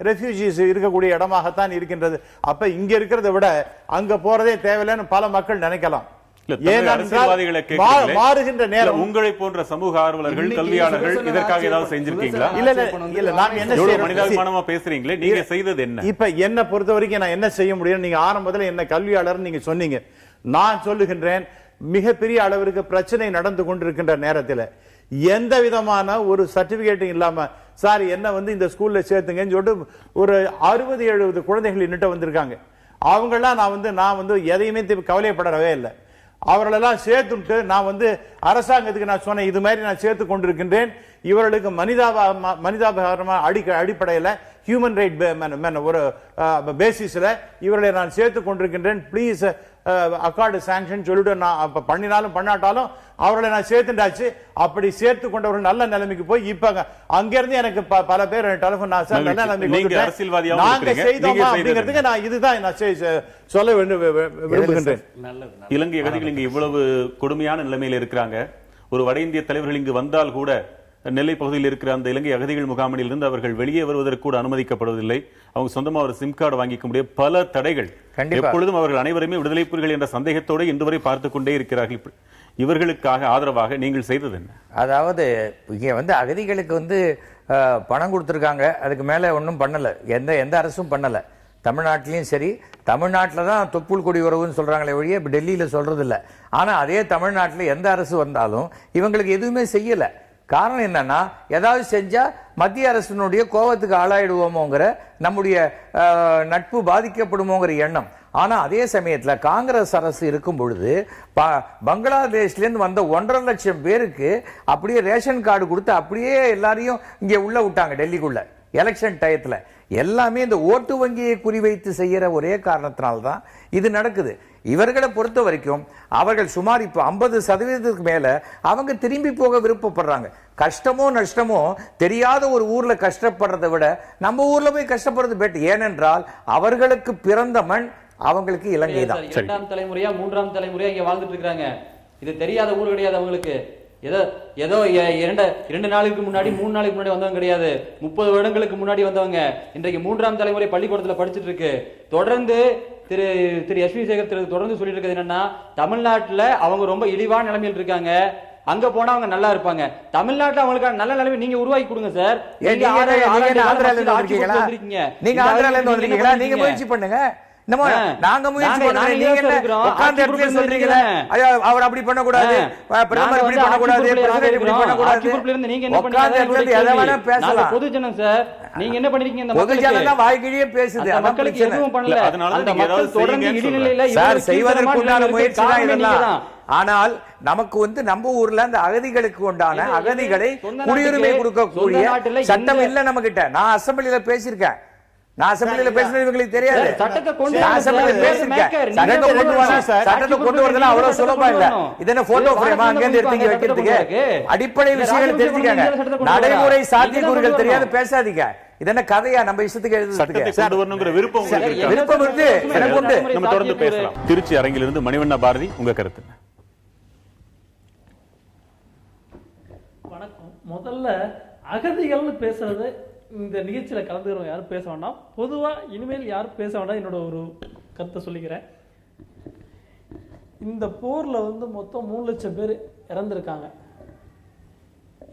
ரெஃப்யூஜிஸ் இருக்கக்கூடிய இடமாகத்தான் இருக்கின்றது. அப்ப இங்க இருக்கிறத விட அங்க போறதே தேவையில்லைன்னு பல மக்கள் நினைக்கலாம். மாறுகின்ற நேரம் உங்களை போன்ற சமூக ஆர்வலர்கள், கல்வியாளர்கள் இதற்காக ஏதாவது செஞ்சிருக்கீங்களா? இல்ல நான் என்ன மனிதாபிமானமா பேசுறீங்களே, நீங்க செய்தது என்ன? இப்ப என்ன பொறுத்த வரைக்கும் நான் என்ன செய்ய முடியும்? நீங்க ஆரம்பத்தில் என்ன கல்வியாளர் நீங்க சொன்னீங்க. நான் சொல்லுகின்றேன், மிகப்பெரிய அளவிற்கு பிரச்சனை நடந்து கொண்டிருக்கின்ற நேரத்தில் எந்த விதமான ஒரு சர்டிபிகேட்டும் இல்லாம சார் என்ன இந்த ஸ்கூல்ல சேர்த்துங்கன்னு சொல்லிட்டு ஒரு 60-70 குழந்தைகள் இன்னிட்ட வந்திருக்காங்க. அவங்கெல்லாம் நான் எதையுமே கவலைப்படவே இல்லை. அவர்களெல்லாம் சேர்த்துட்டு நான் அரசாங்கத்துக்கு நான் சொன்னேன், இது மாதிரி நான் சேர்த்து கொண்டிருக்கின்றேன். இவர்களுக்கு மனிதாபிமான அடிப்படையில் ஹியூமன் ரைட் ஒரு பேசிஸ்ல இவர்களை நான் சேர்த்து கொண்டிருக்கின்றேன். பிளீஸ் அக்கார்டு சாங்ஷன் சொல்லிட்டு நான் அப்ப பண்ணினாலும் பண்ணாட்டாலும் அவர்களை நான் சேர்த்துட்டாச்சு. அப்படி சேர்த்து கொண்டவர்கள் நல்ல நிலைமைக்கு போய் இப்ப அங்க இருந்து எனக்கு பல பேர் டெலிபோன் நல்ல நிலைமைக்கு நாங்க செய்தோமா அப்படிங்கிறதுக்கு நான் இதுதான் நான் சொல்ல விரும்புகின்றேன். இலங்கை அகதிகள் இங்கு இவ்வளவு கொடுமையான நிலைமையில் இருக்கிறாங்க. ஒரு வட இந்திய தலைவர்கள் இங்கு வந்தால் கூட நெல்லை பகுதியில் இருக்கிற அந்த இலங்கை அகதிகள் முகாமில் இருந்து அவர்கள் வெளியே வருவதற்கு கூட அனுமதிக்கப்படுவதில்லை. அவங்க சொந்தமா ஒரு சிம் கார்டு வாங்கிக்க முடிய பல தடைகள். எப்பொழுதும் அவர்கள் அனைவருமே விடுதலை புலிகள் என்ற சந்தேகத்தோடு இன்று வரை பார்த்து கொண்டே இருக்கிறார்கள். இவர்களுக்காக ஆதரவாக நீங்கள் செய்தது என்ன? அதாவது இங்க அகதிகளுக்கு பணம் கொடுத்துருக்காங்க, அதுக்கு மேல ஒன்றும் பண்ணல, எந்த அரசும் பண்ணல. தமிழ்நாட்டிலையும் சரி, தமிழ்நாட்டில் தான் தொப்புள் கொடி உறவுன்னு சொல்றாங்களே ஒழிய இப்ப டெல்லியில சொல்றது இல்லை. ஆனா அதே தமிழ்நாட்டில் எந்த அரசு வந்தாலும் இவங்களுக்கு எதுவுமே செய்யல. காரணம் என்னன்னா, ஏதாவது செஞ்சா மத்திய அரசினுடைய கோபத்துக்கு ஆளாயிடுவோமோங்கிற, நம்முடைய நட்பு பாதிக்கப்படுமோங்கிற எண்ணம். ஆனா அதே சமயத்துல காங்கிரஸ் அரசு இருக்கும் பொழுது பங்களாதேஷ்ல இருந்து வந்த 1.5 லட்சம் பேருக்கு அப்படியே ரேஷன் கார்டு கொடுத்து அப்படியே எல்லாரையும் இங்க உள்ள விட்டாங்க. டெல்லிக்குள்ள எலெக்ஷன் டயத்துல எல்லாமே இந்த ஓட்டு வங்கியை குறிவைத்து செய்யற ஒரே காரணத்தினால்தான் இது நடக்குது. இவர்களை பொறுத்த வரைக்கும் அவர்கள் சுமார் இப்ப 50% மேல அவங்க திரும்பி போக விருப்பப்படுறாங்க. கஷ்டமோ நஷ்டமோ தெரியாத ஒரு ஊர்ல கஷ்டப்படுறதை விட நம்ம ஊர்ல போய் கஷ்டப்படுறது பெட்டர். ஏனென்றால் அவர்களுக்கு பிறந்த மண் அவங்களுக்கு இலங்கை தான். 2ஆம் தலைமுறையா 3ஆம் தலைமுறையா இங்க வாழ்ந்துட்டு இருக்காங்க. இது தெரியாத ஊர் கிடையாது அவங்களுக்கு. ஏதோ 2 நாளுக்கு முன்னாடி 3 நாளுக்கு முன்னாடி வந்தவங்க கிடையாது. 30 வருடங்களுக்கு முன்னாடி வந்தவங்க இன்றைக்கு 3ஆம் தலைமுறை பள்ளிக்கூடத்துல படிச்சுட்டு இருக்கு. தொடர்ந்து திரு எஸ் வி சேகர் தொடர்ந்து சொல்லிட்டு இருக்கிறது என்னன்னா, தமிழ்நாட்டுல அவங்க ரொம்ப இழிவான நிலைமையில் இருக்காங்க, அங்க போனா அவங்க நல்லா இருப்பாங்க. தமிழ்நாட்டுல அவங்களுக்கு நல்ல நிலைமை நீங்க உருவாக்கி கொடுங்க சார். நீங்க ஆந்திரால இருந்து வந்திருக்கீங்களா? நீங்க முயற்சி பண்ணுங்க. நாங்க முயற்சி பண்றோம். நீங்க உட்கார்ந்த இடத்துல சொல்றீங்களே அவர் அப்படி பண்ண கூடாது, பிரதமர் இப்படி பண்ண கூடாது, பிரசிடென்ட் இப்படி பண்ண கூடாது. நீங்க என்ன பண்ணீங்க? எதை வேணா பேசலாம். பொதுஜனம் சார், நீங்க என்ன பண்ணிருக்கீங்க? இந்த பொதுஜனம் தான் வாய்க்கிழியே பேசுது. அந்த மக்களுக்கு எதுவும் பண்ணல. அந்த மக்கள் தொடர்ந்து இடைநிலையில சார் செய்வதற்குண்டான முயற்சி தான் இதெல்லாம். ஆனால் நமக்கு நம்ம ஊர்ல அந்த அகதிகளுக்கு உண்டான அகதிகளை குடியுரிமை கொடுக்கக்கூடிய சட்டம் இல்ல நம்ம கிட்ட. நான் அசெம்பிளில பேசியிருக்கேன். நான் அசெம்பிளில பேசுறது இவங்களுக்கு தெரியாது. சட்டத்தை கொண்டு வரதுல அவ்வளவு சுலபம் இல்ல. இது என்ன போட்டோ பிரேமா அங்க இருந்து எடுத்து வைக்கிறதுக்கு? அடிப்படை விஷயங்கள் தெரிஞ்சுக்காங்க. நடைமுறை சாத்தியக்கூறுகள் தெரியாது பேசாதீங்க. இது என்ன கதையா நம்ம இஷ்டத்துக்கு எழுதுறதுக்கு? விருப்பம் இருக்கு, எனக்கு உண்டு. நம்ம தொடர்ந்து பேசலாம். திருச்சி அரங்கிலிருந்து மணிவண்ண பாரதி, உங்க கருத்து? வணக்கம். முதல்ல அகதிகள்னு பேசுறது இந்த நிகழ்ச்சியில கலந்துக்கிறவங்க யாரும் பேச வேண்டாம். பொதுவா இனிமேல் யாரும் பேச வேண்டாம். என்னோட ஒரு கருத்தை சொல்லிக்கிறேன். இந்த போர்ல மொத்தம் 3 லட்சம் பேர் இறந்திருக்காங்க.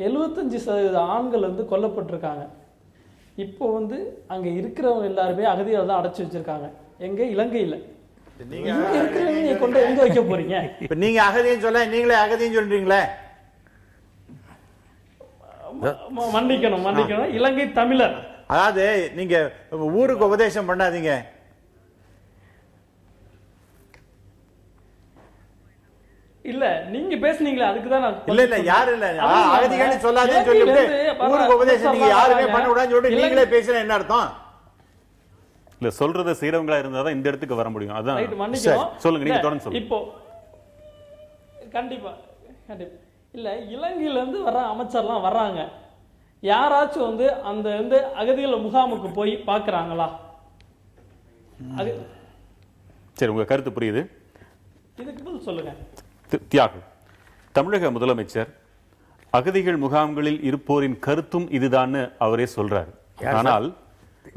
75% ஆண்கள் கொல்லப்பட்டிருக்காங்க. இப்போ அங்க இருக்கிறவங்க எல்லாருமே அகதிகள் தான் அடைச்சு வச்சிருக்காங்க. எங்க இலங்கையில இங்க இருக்கிறவங்க கொண்டு எங்க வைக்க போறீங்க? இப்ப நீங்க அகதின்னு சொல்ல நீங்களே அகதின்னு சொல்றீங்களே. மன்னிக்கணும் இலங்கை தமிழர். அதாவது நீங்க ஊருக்கு உபதேசம் பண்ணாதீங்க. இல்ல நீங்க பேசுனீங்களே அதுக்குதான் நான் இல்ல யாரு இல்ல அகதிகள் சொல்லாதேன்னு சொல்லிட்டு ஊருக்கு உபதேசம் நீங்க யாருமே பண்ண கூடாதுன்னு சொல்லிட்டு நீங்களே பேசுற என்ன அர்த்தம்? இல்ல சொல்றத செய்றவங்களா இருந்தாதான் இந்த இடத்துக்கு வர முடியும். அதான் சொல்லுங்க, நீங்க தொடர்ந்து சொல்லுங்க. இப்போ கண்டிப்பா இல்ல இலங்கையில இருந்து வர அமைச்சர்லாம் வர்றாங்க. யாராச்சும் அந்த அகதிகள் முகாமுக்கு போய் பாக்குறாங்களா? சரி, உங்க கருத்து புரியுது. இதுக்கு பதில் சொல்லுங்க. தியாகு, தமிழக முதலமைச்சர் அகதிகள் முகாம்களில் இருப்போரின் கருத்தும் இதுதான் அவரே சொல்றாரு. ஆனால்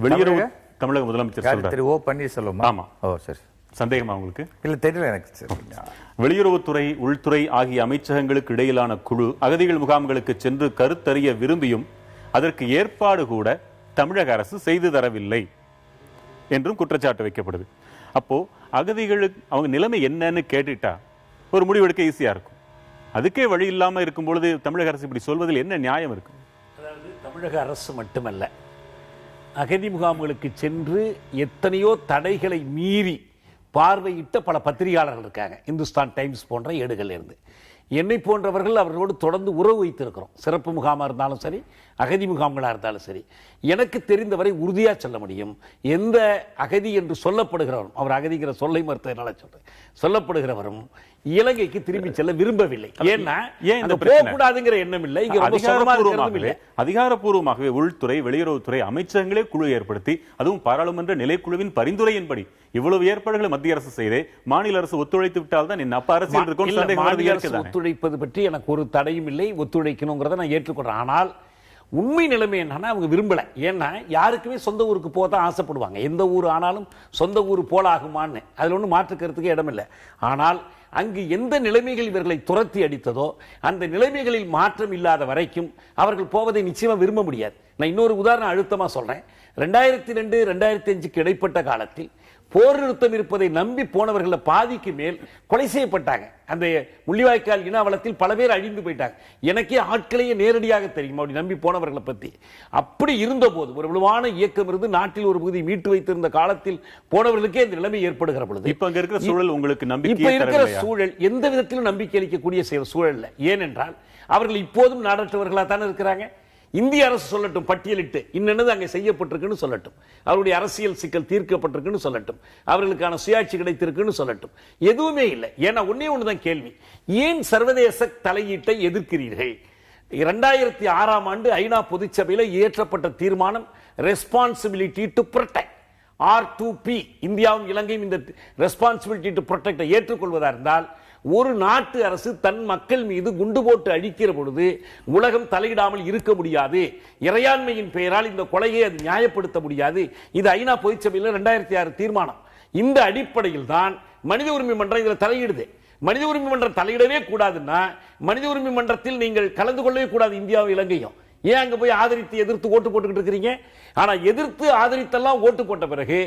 வெளியுறவு தமிழக முதலமைச்சர் சொல்றாரு. ஓ பன்னீர்செல்வம். ஆமா. ஓ சரி. சந்தேகமா உங்களுக்கு? இல்ல தெரியல எனக்கு. வெளியுறவுத்துறை, உள்துறை ஆகிய அமைச்சகங்களுக்கு இடையிலான குழு அகதிகள் முகாம்களுக்கு சென்று கருத்தறிய விரும்பியும் அதற்கு ஏற்பாடு கூட தமிழக அரசு செய்து தரவில்லை என்றும் குற்றச்சாட்டு வைக்கப்படுது. அப்போ அகதிகளுக்கு அவங்க நிலைமை என்னன்னு கேட்டுட்டா ஒரு முடிவெடுக்க ஈஸியா இருக்கும். அதுக்கே வழி இல்லாம இருக்கும் பொழுது தமிழக அரசு இப்படி சொல்வதில் என்ன நியாயம் இருக்கு? அதாவது தமிழக அரசு மட்டுமல்ல, அகதி முகாம்களுக்கு சென்று எத்தனையோ தடைகளை மீறி பார்வையிட்ட பல பத்திரிகையாளர்கள் இருக்காங்க. இந்துஸ்தான் டைம்ஸ் போன்ற ஏடுகள் இருந்து என்னை போன்றவர்கள் அவர்களோடு தொடர்ந்து உறவு வைத்திருக்கிறோம். சிறப்பு முகாமாக இருந்தாலும் சரி, அகதி முகாம்களாக இருந்தாலும் சரி, எனக்கு தெரிந்தவரை உறுதியாக சொல்ல முடியும், எந்த அகதி என்று சொல்லப்படுகிறவரும், அவர் அகதிங்கிற சொல்லை மறுத்ததுனால சொல்றேன், சொல்லப்படுகிறவரும் இலங்கைக்கு திரும்பி செல்ல விரும்பவில்லை. ஏன்னா போகக்கூடாதுங்கிற எண்ணம் இல்லை. அதிகாரப்பூர்வமாகவே உள்துறை, வெளியுறவுத்துறை அமைச்சகங்களே குழு ஏற்படுத்தி, அதுவும் பாராளுமன்ற நிலைக்குழுவின் பரிந்துரையின்படி இவ்வளவு ஏற்பாடுகளை மத்திய அரசு செய்தே மாநில அரசு ஒத்துழைத்து விட்டால் தான் என்ன அரசியல் இருக்கும். ஒத்துழைப்பது பற்றி எனக்கு ஒரு தடையும் இல்லை, ஒத்துழைக்கணுங்கிறத நான் ஏற்றுக்கொள்றேன். ஆனால் உண்மை நிலைமை என்னன்னா அவங்க விரும்பல. ஏன்னா யாருக்குமே சொந்த ஊருக்கு போக தான் ஆசைப்படுவாங்க. எந்த ஊர் ஆனாலும் சொந்த ஊர் போலாகுமான்னு அதில் ஒன்றும் மாற்று கருத்துக்கே இடமில்லை. ஆனால் அங்கு எந்த நிலைமைகள் இவர்களை துரத்தி அடித்ததோ அந்த நிலைமைகளில் மாற்றம் இல்லாத வரைக்கும் அவர்கள் போவதை நிச்சயமா விரும்ப முடியாது. நான் இன்னொரு உதாரணம் அழுத்தமா சொல்றேன். 2002 2005க்கு இடைப்பட்ட காலத்தில் போர் நிறுத்தம் இருப்பதை நம்பி போனவர்கள் பாதிக்கு மேல் கொலை செய்யப்பட்டாங்க. அந்த முள்ளிவாய்க்கால் இனவளத்தில் பல பேர் அழிந்து போயிட்டாங்க. எனக்கே ஆட்களையே நேரடியாக தெரியும் அப்படி நம்பி போனவர்களை பத்தி. அப்படி இருந்த போது ஒரு வலுவான இயக்கம் இருந்து நாட்டில் ஒரு பகுதி மீட்டு வைத்திருந்த காலத்தில் போனவர்களுக்கே இந்த நிலைமை ஏற்படுகிற பொழுது இப்ப இருக்கிற சூழல் உங்களுக்கு நம்பிக்கை, இப்ப இருக்கிற சூழல் எந்த விதத்திலும் நம்பிக்கை அளிக்கக்கூடிய சூழல். ஏனென்றால் அவர்கள் இப்போதும் நாடற்றவர்களாக தானே இருக்கிறாங்க. இந்திய அரசு சொல்லட்டும், பட்டியலிட்டு இன்னது அங்கே செய்யப்பட்டிருக்குன்னு சொல்லட்டும், அவருடைய அரசியல் சிக்கல் தீர்க்கப்பட்டிருக்குன்னு சொல்லட்டும், அவர்களுக்கான சுயாட்சி கிடைத்திருக்குன்னு சொல்லட்டும். எதுவுமே இல்லை. ஏன்னா ஒன்னே ஒண்ணுதான் கேள்வி, ஏன் சர்வதேச தலையீட்டை எதிர்க்கிறீர்கள்? 2006ஆம் ஆண்டு ஐநா பொதுச்சபையில் இயற்றப்பட்ட தீர்மானம் ரெஸ்பான்சிபிலிட்டி டு ப்ரொடெக்ட், R2P, இந்தியாவும் இலங்கையும் இந்த ரெஸ்பான்சிபிலிட்டி டு ப்ரொடெக்டை ஏற்றுக்கொள்வதா இருந்தால் ஒரு நாட்டு அரசு தன் மக்கள் மீது குண்டு போட்டு அழிக்கிற பொழுது உலகம் தலையிடாமல் இருக்க முடியாது. இறையாண்மையின் பெயரால் இந்த கொலையை அது நியாயப்படுத்த முடியாது. இது ஐநா பொதுச்சபையில் 2006 தீர்மானம். இந்த அடிப்படையில் தான் மனித உரிமை மன்றம் இதில் தலையிடுது. மனித உரிமை மன்றம் தலையிடவே கூடாதுன்னா மனித உரிமை மன்றத்தில் நீங்கள் கலந்து கொள்ளவே கூடாது. இந்தியாவும் இலங்கையும் ஏன் அங்க போய் ஆதரித்து எதிர்த்து ஓட்டு போட்டுக்கிட்டு இருக்கிறீங்க? ஆனா எதிர்த்து ஆதரித்தெல்லாம் ஓட்டு போட்ட பிறகு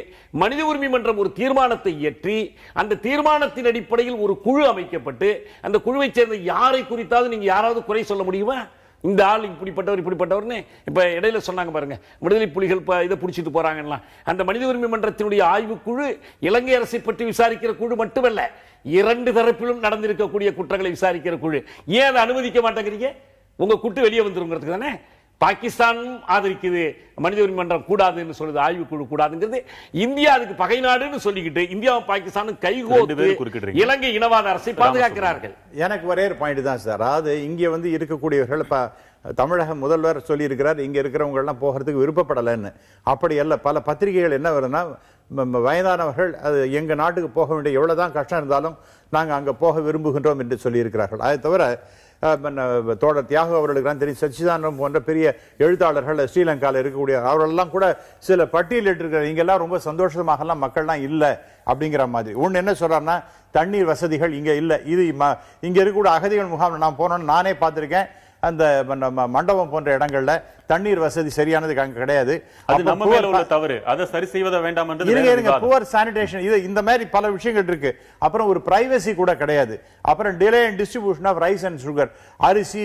மனித உரிமை மன்றம் ஒரு தீர்மானத்தை இயற்றி அந்த தீர்மானத்தின் அடிப்படையில் ஒரு குழு அமைக்கப்பட்டு அந்த குழுவை சேர்ந்த யாரை குறித்தாவது நீங்க யாராவது குறை சொல்ல முடியுமா? இந்த ஆள் இப்படிப்பட்டவர்னு இப்ப இடையில சொன்னாங்க பாருங்க, விடுதலை புலிகள் இதை பிடிச்சிட்டு போறாங்கன்னா அந்த மனித உரிமை மன்றத்தினுடைய ஆய்வுக்குழு இலங்கை அரசை பற்றி விசாரிக்கிற குழு மட்டுமல்ல, 2 தரப்பிலும் நடந்திருக்கக்கூடிய குற்றங்களை விசாரிக்கிற குழு. ஏன் அதை அனுமதிக்க மாட்டேங்கிறீங்க? உங்க குட்டு வெளியே வந்துருங்கிறதுக்கு தானே. பாகிஸ்தானும் ஆதரிக்குது, மனித உரிமை மன்றம் கூடாதுன்னு சொல்லுது, ஆய்வுக்குழு கூடாதுங்கிறது. இந்தியா அதுக்கு பகை நாடுன்னு சொல்லிக்கிட்டு இந்தியாவும் பாகிஸ்தானும் கைகோர்த்து இலங்கை இனவாத அரசை பாதுகாக்கிறார்கள். எனக்கு ஒரே பாயிண்ட் தான் சார். அதாவது இங்க இருக்கக்கூடியவர்கள் தமிழக முதல்வர் சொல்லி இருக்கிறார், இங்க இருக்கிறவங்க எல்லாம் போகிறதுக்கு விருப்பப்படலைன்னு. அப்படி அல்ல. பல பத்திரிகைகள் என்ன வருதுன்னா, வயதானவர்கள் அது எங்க நாட்டுக்கு போக வேண்டிய எவ்வளவுதான் கஷ்டம் இருந்தாலும் நாங்க அங்க போக விரும்புகின்றோம் என்று சொல்லி இருக்கிறார்கள். அதை தவிர தோழர் தியாகு அவர்களுக்கு தெரியும், சச்சிதானந்தம் போன்ற பெரிய எழுத்தாளர்கள் ஸ்ரீலங்காவில் இருக்கக்கூடிய அவர்களெல்லாம் கூட சில பட்டியலிட்டு இருக்கிற இங்கெல்லாம் ரொம்ப சந்தோஷமாகலாம் மக்கள்லாம் இல்லை அப்படிங்கிற மாதிரி. ஒன்று என்ன சொல்றாருன்னா, தண்ணீர் வசதிகள் இங்க இல்லை. இது இங்க இருக்கக்கூடிய அகதிகள் முகாம் நான் போனோன்னு நானே பார்த்திருக்கேன். அந்த மண்டபம் போன்ற இடங்கள்ல தண்ணீர் வசதி சரியானது கிடையாது. அது நம்ம மேல உள்ள தவறு, அதை சரி செய்வத வேண்டாம் என்று புவர் சானிடேஷன் இந்த மாதிரி பல விஷயங்கள் இருக்கு. அப்புறம் ஒரு பிரைவசி கூட கிடையாது. அப்புறம் delay and distribution of rice and sugar, அரிசி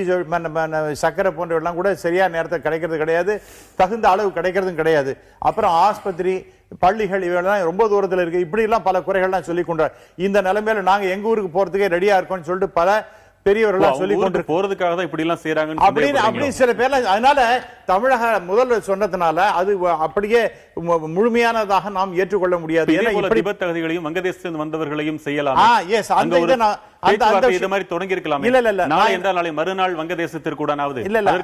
சக்கரை போன்றவெல்லாம் கூட சரியான நேரத்தை கிடைக்கிறது கிடையாது, தகுந்த அளவு கிடைக்கிறதும் கிடையாது. அப்புறம் ஆஸ்பத்திரி, பள்ளிகள் இவெல்லாம் ரொம்ப தூரத்தில் இருக்கு. இப்படி எல்லாம் பல குறைகள்லாம் சொல்லி கொண்டார். இந்த நிலைமையில நாங்க எங்க ஊருக்கு போறதுக்கே ரெடியா இருக்கோம்னு சொல்லிட்டு பல பெரியவர்கள் சொல்லி கொண்டு போறதுக்காக தான் இப்படி எல்லாம் செய்றாங்க அப்படி சில பேர். அதனால தமிழக முதல்வர் சொன்னதுனால அது அப்படியே முழுமையானதாக நாம் ஏற்றுக்கொள்ள முடியாது. தகுதிகளையும் வங்கதேசத்தில் வந்தவர்களையும் செய்யலாம். இது மாதிரி தொடங்கி இருக்கலாம். இல்ல இல்ல நாளை என்றால் நாளை மறுநாள் வங்கதேசத்திற்கு கூடாது. இல்ல இல்ல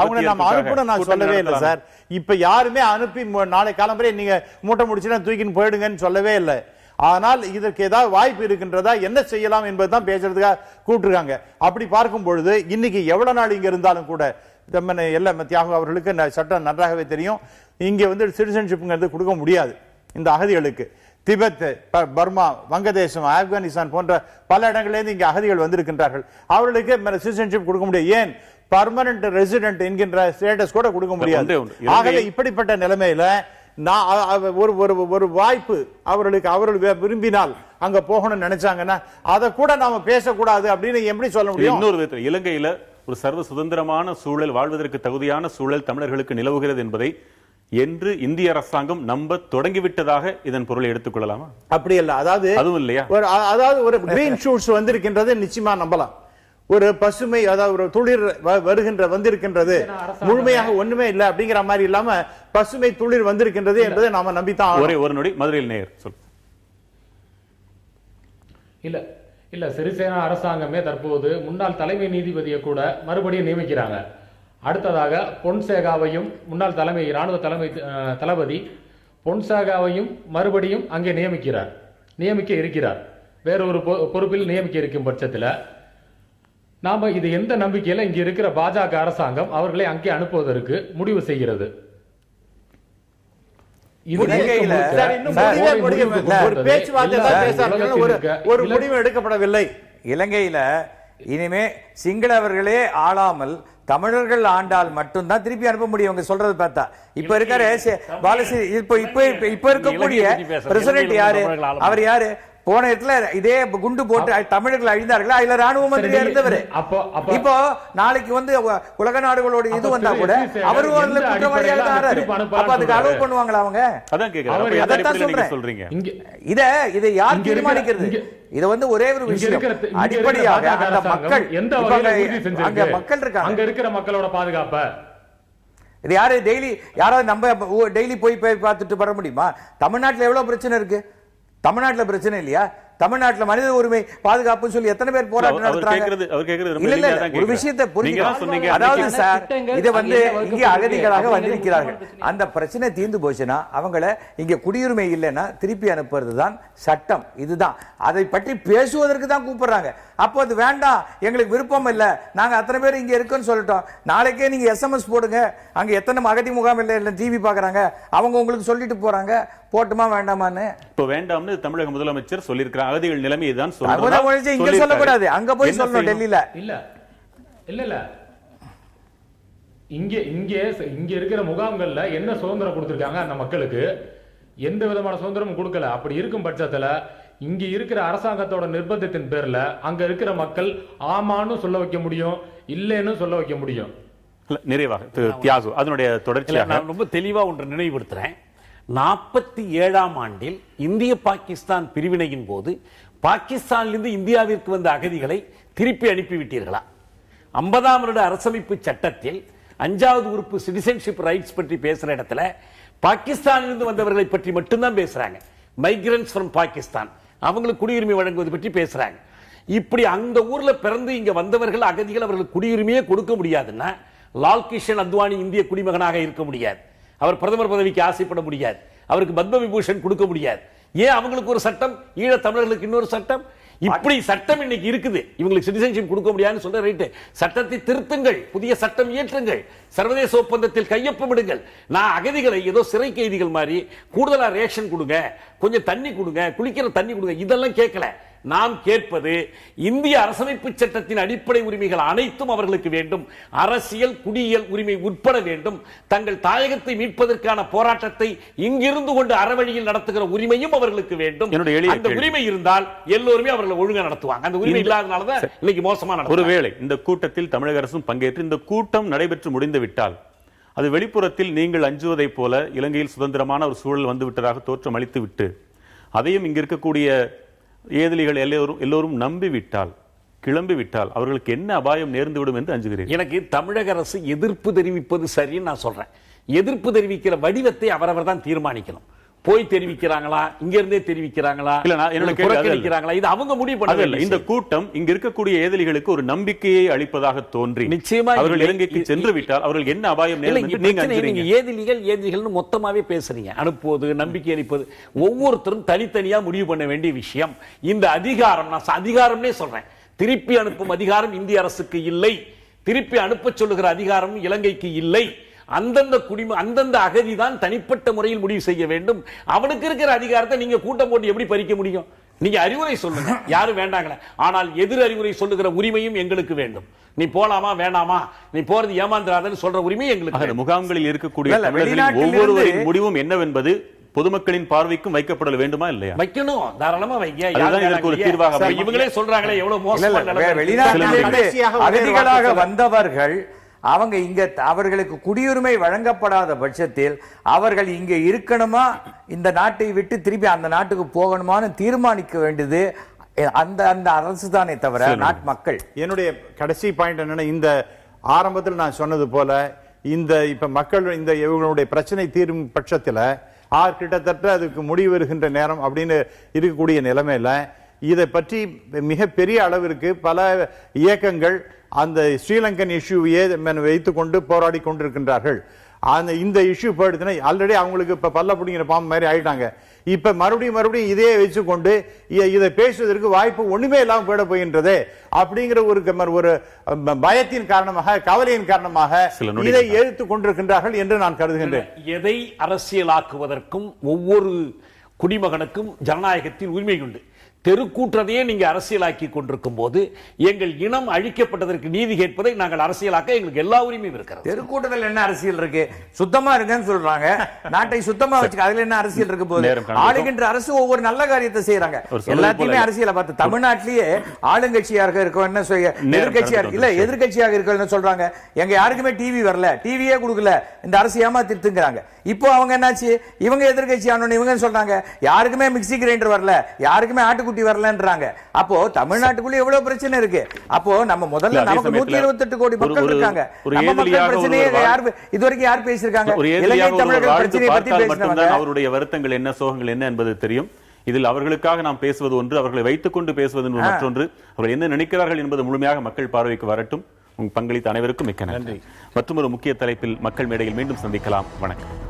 அவங்க நம்ம அனுப்பணும் நான் சொல்லவே இல்லை சார். இப்ப யாருமே அனுப்பி நாளை காலம்பரை நீங்க மூட்டை முடிச்சுன்னா தூக்கின்னு போயிடுங்கன்னு சொல்லவே இல்லை. ஆனால் இதற்கு ஏதாவது வாய்ப்பு இருக்கின்றதா, என்ன செய்யலாம் என்பதுதான் பேசுறதுக்காக கூப்பிட்டுருக்காங்க. அப்படி பார்க்கும் பொழுது இன்னைக்கு எவ்வளவு நாள் இங்க இருந்தாலும் கூட தியாகு அவர்களுக்கு சட்டம் நன்றாகவே தெரியும், இங்க சிட்டிசன்ஷிப்ங்கிறது கொடுக்க முடியாது இந்த அகதிகளுக்கு. திபெத், பர்மா, வங்கதேசம், ஆப்கானிஸ்தான் போன்ற பல இடங்களிலிருந்து இங்க அகதிகள் வந்திருக்கின்றார்கள். அவர்களுக்கு சிட்டிசன்ஷிப் கொடுக்க முடியாது. ஏன் பர்மனன்ட் ரெசிடென்ட் என்கின்ற ஸ்டேட்டஸ் கூட கொடுக்க முடியாது. ஆகவே இப்படிப்பட்ட நிலைமையில ஒரு வாய்ப்பு அவர்கள் விரும்பினால் அங்க போகணும்னு நினைச்சாங்கன்னா அதை கூட நாம பேசக்கூடாது அப்படின்னு எப்படி சொல்ல முடியும்? இன்னொரு விதத்தில் இலங்கையில ஒரு சர்வ சுதந்திரமான சூழல், வாழ்வதற்கு தகுதியான சூழல் தமிழர்களுக்கு நிலவுகிறது என்பதை என்று இந்திய அரசாங்கம் நம்ப தொடங்கிவிட்டதாக இதன் பொருளை எடுத்துக் கொள்ளலாமா? அப்படி இல்ல. அதாவது அதுவும் இல்லையா, அதாவது ஒரு கிரீன் ஷூட்ஸ் வந்திருக்கின்றது நிச்சயமா நம்பலாம். ஒரு பசுமை, அதாவது ஒரு துளிர் வந்திருக்கின்றது, முழுமையாக ஒண்ணுமே இல்லை அப்படிங்கிற மாதிரி இல்லாம பசுமை துளிர் வந்திருக்கின்றது என்பதை நாம நம்பித்தான். ஒரே ஒரு நொடி, மதுரையில் நேயர் சொல். இல்ல சிறிசேனா அரசாங்கமே தற்போது முன்னாள் தலைமை நீதிபதியை கூட மறுபடியும் நியமிக்கிறாங்க. அடுத்ததாக பொன்சேகாவையும் முன்னாள் ராணுவ தளபதி பொன்சேகாவையும் மறுபடியும் அங்கே நியமிக்க இருக்கிறார். வேறொரு பொறுப்பில் நியமிக்க இருக்கும் பட்சத்தில் நாம இது எந்த நம்பிக்கையில இங்க இருக்கிற பாஜக அரசாங்கம் அவர்களை அங்கே அனுப்புவதற்கு முடிவு செய்கிறது? ஒரு முடிவு எடுக்கப்படவில்லை. இலங்கையில இனிமே சிங்களவர்களே ஆளாமல் தமிழர்கள் ஆண்டால் மட்டும்தான் திருப்பி அனுப்ப முடியும். அவங்க சொல்றது பார்த்தா இப்ப இருக்காரு பாலசி, இப்ப இருக்கக்கூடிய பிரசிடென்ட் யாரு? அவர் யாரு? போன இடத்துல இதே குண்டு போட்டு தமிழர்கள் அழிந்தார்கள், அதுல ராணுவ மந்திரியா இருந்தவர். இப்போ நாளைக்கு வந்து உலக நாடுகளோட இது வந்தா கூட அவரும் குற்றவாளியாக தான். அப்ப அதுக்கு அளவு பண்ணுவாங்களா அவங்க? அதான் சொல்றேன். இதை யார் தீர்மானிக்கிறது? இத வந்து ஒரே ஒரு விஷயம், அடிப்படையாக அந்த மக்கள், அங்க மக்கள் இருக்காங்க, அங்க இருக்கிற மக்களோட பாதுகாப்ப இது யாரு டெய்லி யாராவது நம்ம டெய்லி போய் பார்த்துட்டு வர முடியுமா? தமிழ்நாட்டுல எவ்வளவு பிரச்சனை இருக்கு? தமிழ்நாட்டுல பிரச்சனை இல்லையா? தமிழ்நாட்டுல மனித உரிமை பாதுகாப்புன்னு சொல்லி எத்தனை பேர் போராட்டம் நடத்துறாங்க? ஒரு விஷயத்தை புரிஞ்சுக்கணும். அதாவது சார், இதை வந்து இங்க அகதிகளாக வந்திருக்கிறார்கள், அந்த பிரச்சனை தீர்ந்து போச்சுன்னா அவங்கள இங்க குடியுரிமை இல்லைன்னா திருப்பி அனுப்புறதுதான் சட்டம். இதுதான், அதை பற்றி பேசுவதற்கு தான் கூப்பிடுறாங்க. அப்போ அது வேண்டாம், எங்களுக்கு விருப்பம் இல்லை, நாங்க அத்தனை பேர் இங்க இருக்கோன்னு சொல்லிட்டோம். நாளைக்கே நீங்க SMS போடுங்க, அங்க எத்தனை அகதி முகாம் இல்லை டிவி பாக்குறாங்க, அவங்க உங்களுக்கு சொல்லிட்டு போறாங்க, போட்டுமா வேண்டாமான்னு. இப்போ வேண்டாம்னு தமிழக முதலமைச்சர் சொல்லியிருக்கிறார். அகதிகள் நிலைமை இதுதான் இங்க சொல்லக்கூடாது, அங்க போய் சொல்லணும் டெல்லியில. இல்ல இங்க இருக்கிற முகாம்கள்ல என்ன சுதந்திரம் கொடுத்திருக்காங்க அந்த மக்களுக்கு? எந்த விதமான சுதந்திரமும் கொடுக்கல. அப்படி இருக்கும் பட்சத்துல இங்க இருக்கிற அரசாங்கத்தோட நிர்பந்தத்தின் பேர்ல அங்க இருக்கிற மக்கள் ஆமான்னு சொல்ல வைக்க முடியும், இல்லைன்னு சொல்ல வைக்க முடியும். நிறைவாக தியாகு அதனுடைய தொடர்ச்சியாக நான் ரொம்ப தெளிவா ஒன்று நினைவுபடுத்துறேன். 47ஆம் ஆண்டில் இந்திய பாகிஸ்தான் பிரிவினையின் போது பாகிஸ்தானிலிருந்து இந்தியாவிற்கு வந்த அகதிகளை திருப்பி அனுப்பிவிட்டீர்களா? 50ஆம் வருட அரசமைப்பு சட்டத்தில் 5வது உறுப்பு சிட்டிசன்ஷிப் ரைட்ஸ் பற்றி பேசுற இடத்துல பாகிஸ்தானிலிருந்து வந்தவர்களை பற்றி மட்டும்தான் பேசுறாங்க. மைக்ரன்ட்ஸ் ஃப்ரம் பாகிஸ்தான், அவங்களுக்கு குடியுரிமை வழங்குவது பற்றி பேசுறாங்க. இப்படி அந்த ஊர்ல பிறந்து இங்க வந்தவர்கள் அகதிகள் அவர்களுக்கு குடியுரிமையே கொடுக்க முடியாதுன்னா லால் கிஷன் அத்வானி இந்திய குடிமகனாக இருக்க முடியாது, அவர் பிரதமர் பதவிக்கு ஆசைப்பட முடியாது, அவருக்கு பத்ம விபூஷன் கொடுக்க முடியாது. ஏன் அவங்களுக்கு ஒரு சட்டம், ஈழ தமிழர்களுக்கு இன்னொரு சட்டம்? இப்படி சட்டம் இன்னைக்கு இருக்குது, இவங்களுக்கு சிட்டிசன்ஷிப் கொடுக்க முடியாதுன்னு சொல்ற ரைட்டு. சட்டத்தை திருத்துங்கள், புதிய சட்டம் இயற்றுங்கள், சர்வதேச ஒப்பந்தத்தில் கையொப்பமிடுங்கள். நான் அகதிகளை ஏதோ சிறை கைதிகள் மாதிரி கூடுதலா ரேஷன் கொடுங்க, கொஞ்சம் தண்ணி கொடுங்க, குளிக்கிற தண்ணி கொடுங்க, இதெல்லாம் கேட்கல. நாம் கேட்பது இந்திய அரசமைப்பு சட்டத்தின் அடிப்படை உரிமைகள் அனைத்தும் அவர்களுக்கு வேண்டும். அரசியல் குடியியல் உரிமை உட்பட வேண்டும். தங்கள் தாயகத்தை மீட்பதற்கான போராட்டத்தை இங்கிருந்து கொண்டு அறவழியில் நடத்துகிற உரிமையும் அவர்களுக்கு வேண்டும். அந்த உரிமை இருந்தால் எல்லோருமே அவர்களை ஒழுங்கா நடத்துவாங்க. அந்த உரிமை இல்லாதனாலதான் இன்னைக்கு மோசமா நடக்கும். ஒருவேளை இந்த கூட்டத்தில் தமிழக அரசும் பங்கேற்று இந்த கூட்டம் நடைபெற்று முடிந்து விட்டால் அது வெளிப்புறத்தில் நீங்கள் அஞ்சுவதை போல இலங்கையில் சுதந்திரமான ஒரு சூழல் வந்துவிட்டதாக தோற்றம் அளித்து விட்டு அதையும் இங்க இருக்கக்கூடிய ஏதிலிகள் எல்லோரும் நம்பிவிட்டால், கிளம்பிவிட்டால் அவர்களுக்கு என்ன அபாயம் நேர்ந்துவிடும் என்று அஞ்சுகிறேன். எனக்கு தமிழக அரசு எதிர்ப்பு தெரிவிப்பது சரின்னு நான் சொல்றேன். எதிர்ப்பு தெரிவிக்கிற வடிவத்தை அவரவர் தான் தீர்மானிக்கணும். போய் தெரிவிக்கிறாங்களா, இங்க இருந்தே தெரிவிக்கிறாங்களா, புறக்கணிக்கிறாங்களா, இது அவங்க முடிவு பண்ணல. இந்த கூட்டம் இங்க இருக்கக்கூடிய ஏதிலிகளுக்கு ஒரு நம்பிக்கையை அளிப்பதாக தோன்றி நிச்சயமா அவர்கள் இலங்கைக்கு சென்று விட்டால் அவர்கள் என்ன அபாயம் நீங்க ஏதிலிகள் மொத்தமாவே பேசுறீங்க. அனுப்புவது, நம்பிக்கை அளிப்பது ஒவ்வொருத்தரும் தனித்தனியா முடிவு பண்ண வேண்டிய விஷயம். இந்த அதிகாரம், நான் அதிகாரம்னே சொல்றேன், திருப்பி அனுப்பும் அதிகாரம் இந்திய அரசுக்கு இல்லை, திருப்பி அனுப்ப சொல்லுகிற அதிகாரம் இலங்கைக்கு இல்லை. அந்தந்த அகதி தான் தனிப்பட்ட முறையில் முடிவு செய்ய வேண்டும். அவனுக்கு இருக்கிற அதிகாரத்தை நீங்க கூட்டம் போட்டு எப்படி பறிக்க முடியும்? நீங்க அறிவுரை சொல்லுங்க, யாரும் வேண்டாங்களே, ஆனால் எதிர் அறிவுரை சொல்லுகிற உரிமையும் எங்களுக்கு வேண்டும். நீ போலாமா வேணாமா, நீ போறது ஏமாந்திராதன்னு சொல்ற உரிமை எங்களுக்கு. முகாம்களில் இருக்கக்கூடிய ஒவ்வொருவரின் முடிவும் என்னவென்பது பொதுமக்களின் பார்வைக்கும் வைக்கப்பட வேண்டுமா இல்லையா? வைக்கணும், தாராளமா வைங்க. இதற்கு ஒரு தீர்வாக இவங்களே சொல்றாங்களே எவ்வளவு மோசமான அகதிகளாக வந்தவர்கள் அவங்க இங்க அவர்களுக்கு குடியுரிமை வழங்கப்படாத பட்சத்தில் அவர்கள் இங்க இருக்கணுமா, இந்த நாட்டை விட்டு திருப்பி அந்த நாட்டுக்கு போகணுமான்னு தீர்மானிக்க வேண்டியது அந்த அந்த அரசு தானே தவிர நாட்டு மக்கள். என்னுடைய கடைசி பாயிண்ட் என்னன்னா, இந்த ஆரம்பத்தில் நான் சொன்னது போல இந்த இப்ப மக்கள் இந்த இவங்களுடைய பிரச்சனை தீரும் பட்சத்தில் கிட்டத்தட்ட அதுக்கு முடிவு வருகின்ற நேரம் அப்படின்னு இருக்கக்கூடிய நிலைமையில இதை பற்றி மிகப்பெரிய அளவிற்கு பல இயக்கங்கள் அந்த ஸ்ரீலங்கன் இஷ்யூவையே வைத்துக் கொண்டு போராடி கொண்டிருக்கின்றார்கள். அந்த இந்த இஷ்யூ போயிடுச்சுன்னா ஆல்ரெடி அவங்களுக்கு இப்ப பல்ல பிடிங்கிற பாம்பு மாதிரி ஆயிட்டாங்க. இப்ப மறுபடியும் இதையே வச்சுக்கொண்டு இதை பேசுவதற்கு வாய்ப்பு ஒண்ணுமே இல்லாம போயிட போகின்றது அப்படிங்கிற ஒரு பயத்தின் காரணமாக, கவலையின் காரணமாக இதை எழுத்து கொண்டிருக்கின்றார்கள் என்று நான் கருதுகின்றேன். எதை அரசியலாக்குவதற்கும் ஒவ்வொரு குடிமகனுக்கும் ஜனநாயகத்தில் உரிமை உண்டு. தெருக்கூற்றதையே நீங்க அரசியலாக்கி கொண்டிருக்கும் போது எங்கள் இனம் அழிக்கப்பட்டதற்கு நீதி கேட்பதை நாங்கள் அரசியலாக்க எங்களுக்கு எல்லா உரிமையும் இருக்கிறது. தெருக்கூட்டத்தில் என்ன அரசியல் இருக்கு? சுத்தமா இருக்குன்னு சொல்றாங்க, நாட்டை சுத்தமா வச்சுக்க, அதுல என்ன அரசியல் இருக்கு? போது ஆளுகின்ற அரசு ஒவ்வொரு நல்ல காரியத்தை செய்யறாங்க, எல்லாத்தையுமே அரசியலை பார்த்து. தமிழ்நாட்டிலேயே ஆளுங்கட்சியாக இருக்க என்ன எதிர்கட்சியா இருக்கு, இல்ல எதிர்கட்சியாக இருக்க சொல்றாங்க, எங்க யாருக்குமே டிவி வரல, டிவியே கொடுக்கல, இந்த அரசு ஏமாத்திருத்துங்கிறாங்க. இப்போ அவங்க என்னாச்சு, இவங்க எதிர்கட்சி ஆனோன்னு இவங்க சொல்றாங்க யாருக்குமே மிக்சி கிரைண்டர் வரல, யாருக்குமே ஆட்டுக்குட்டி வரலன்றாங்க. அப்போ தமிழ்நாட்டுக்குள்ள எவ்வளவு பிரச்சனை இருக்கு. அப்போ நம்ம முதல்ல நமக்கு 128 கோடி மக்கள் இருக்காங்க, நம்ம மக்கள் பிரச்சனையை இதுவரைக்கும் யார் பேசியிருக்காங்க? இலங்கை தமிழர்கள் பிரச்சனையை பத்தி பேசினவங்க. அவருடைய வருத்தங்கள் என்ன, சோகங்கள் என்ன என்பது தெரியும். இதில் அவர்களுக்காக நாம் பேசுவது ஒன்று, அவர்களை வைத்துக் கொண்டு பேசுவது மற்றொன்று. அவர்கள் என்ன நினைக்கிறார்கள் என்பது முழுமையாக மக்கள் பார்வைக்கு வரட்டும். உங்கள் பங்களித்த அனைவருக்கும் மிக்க நன்றி. மற்றும் ஒரு முக்கிய தலைப்பில் மக்கள் மேடையில் மீண்டும் சந்திக்கலாம். வணக்கம்.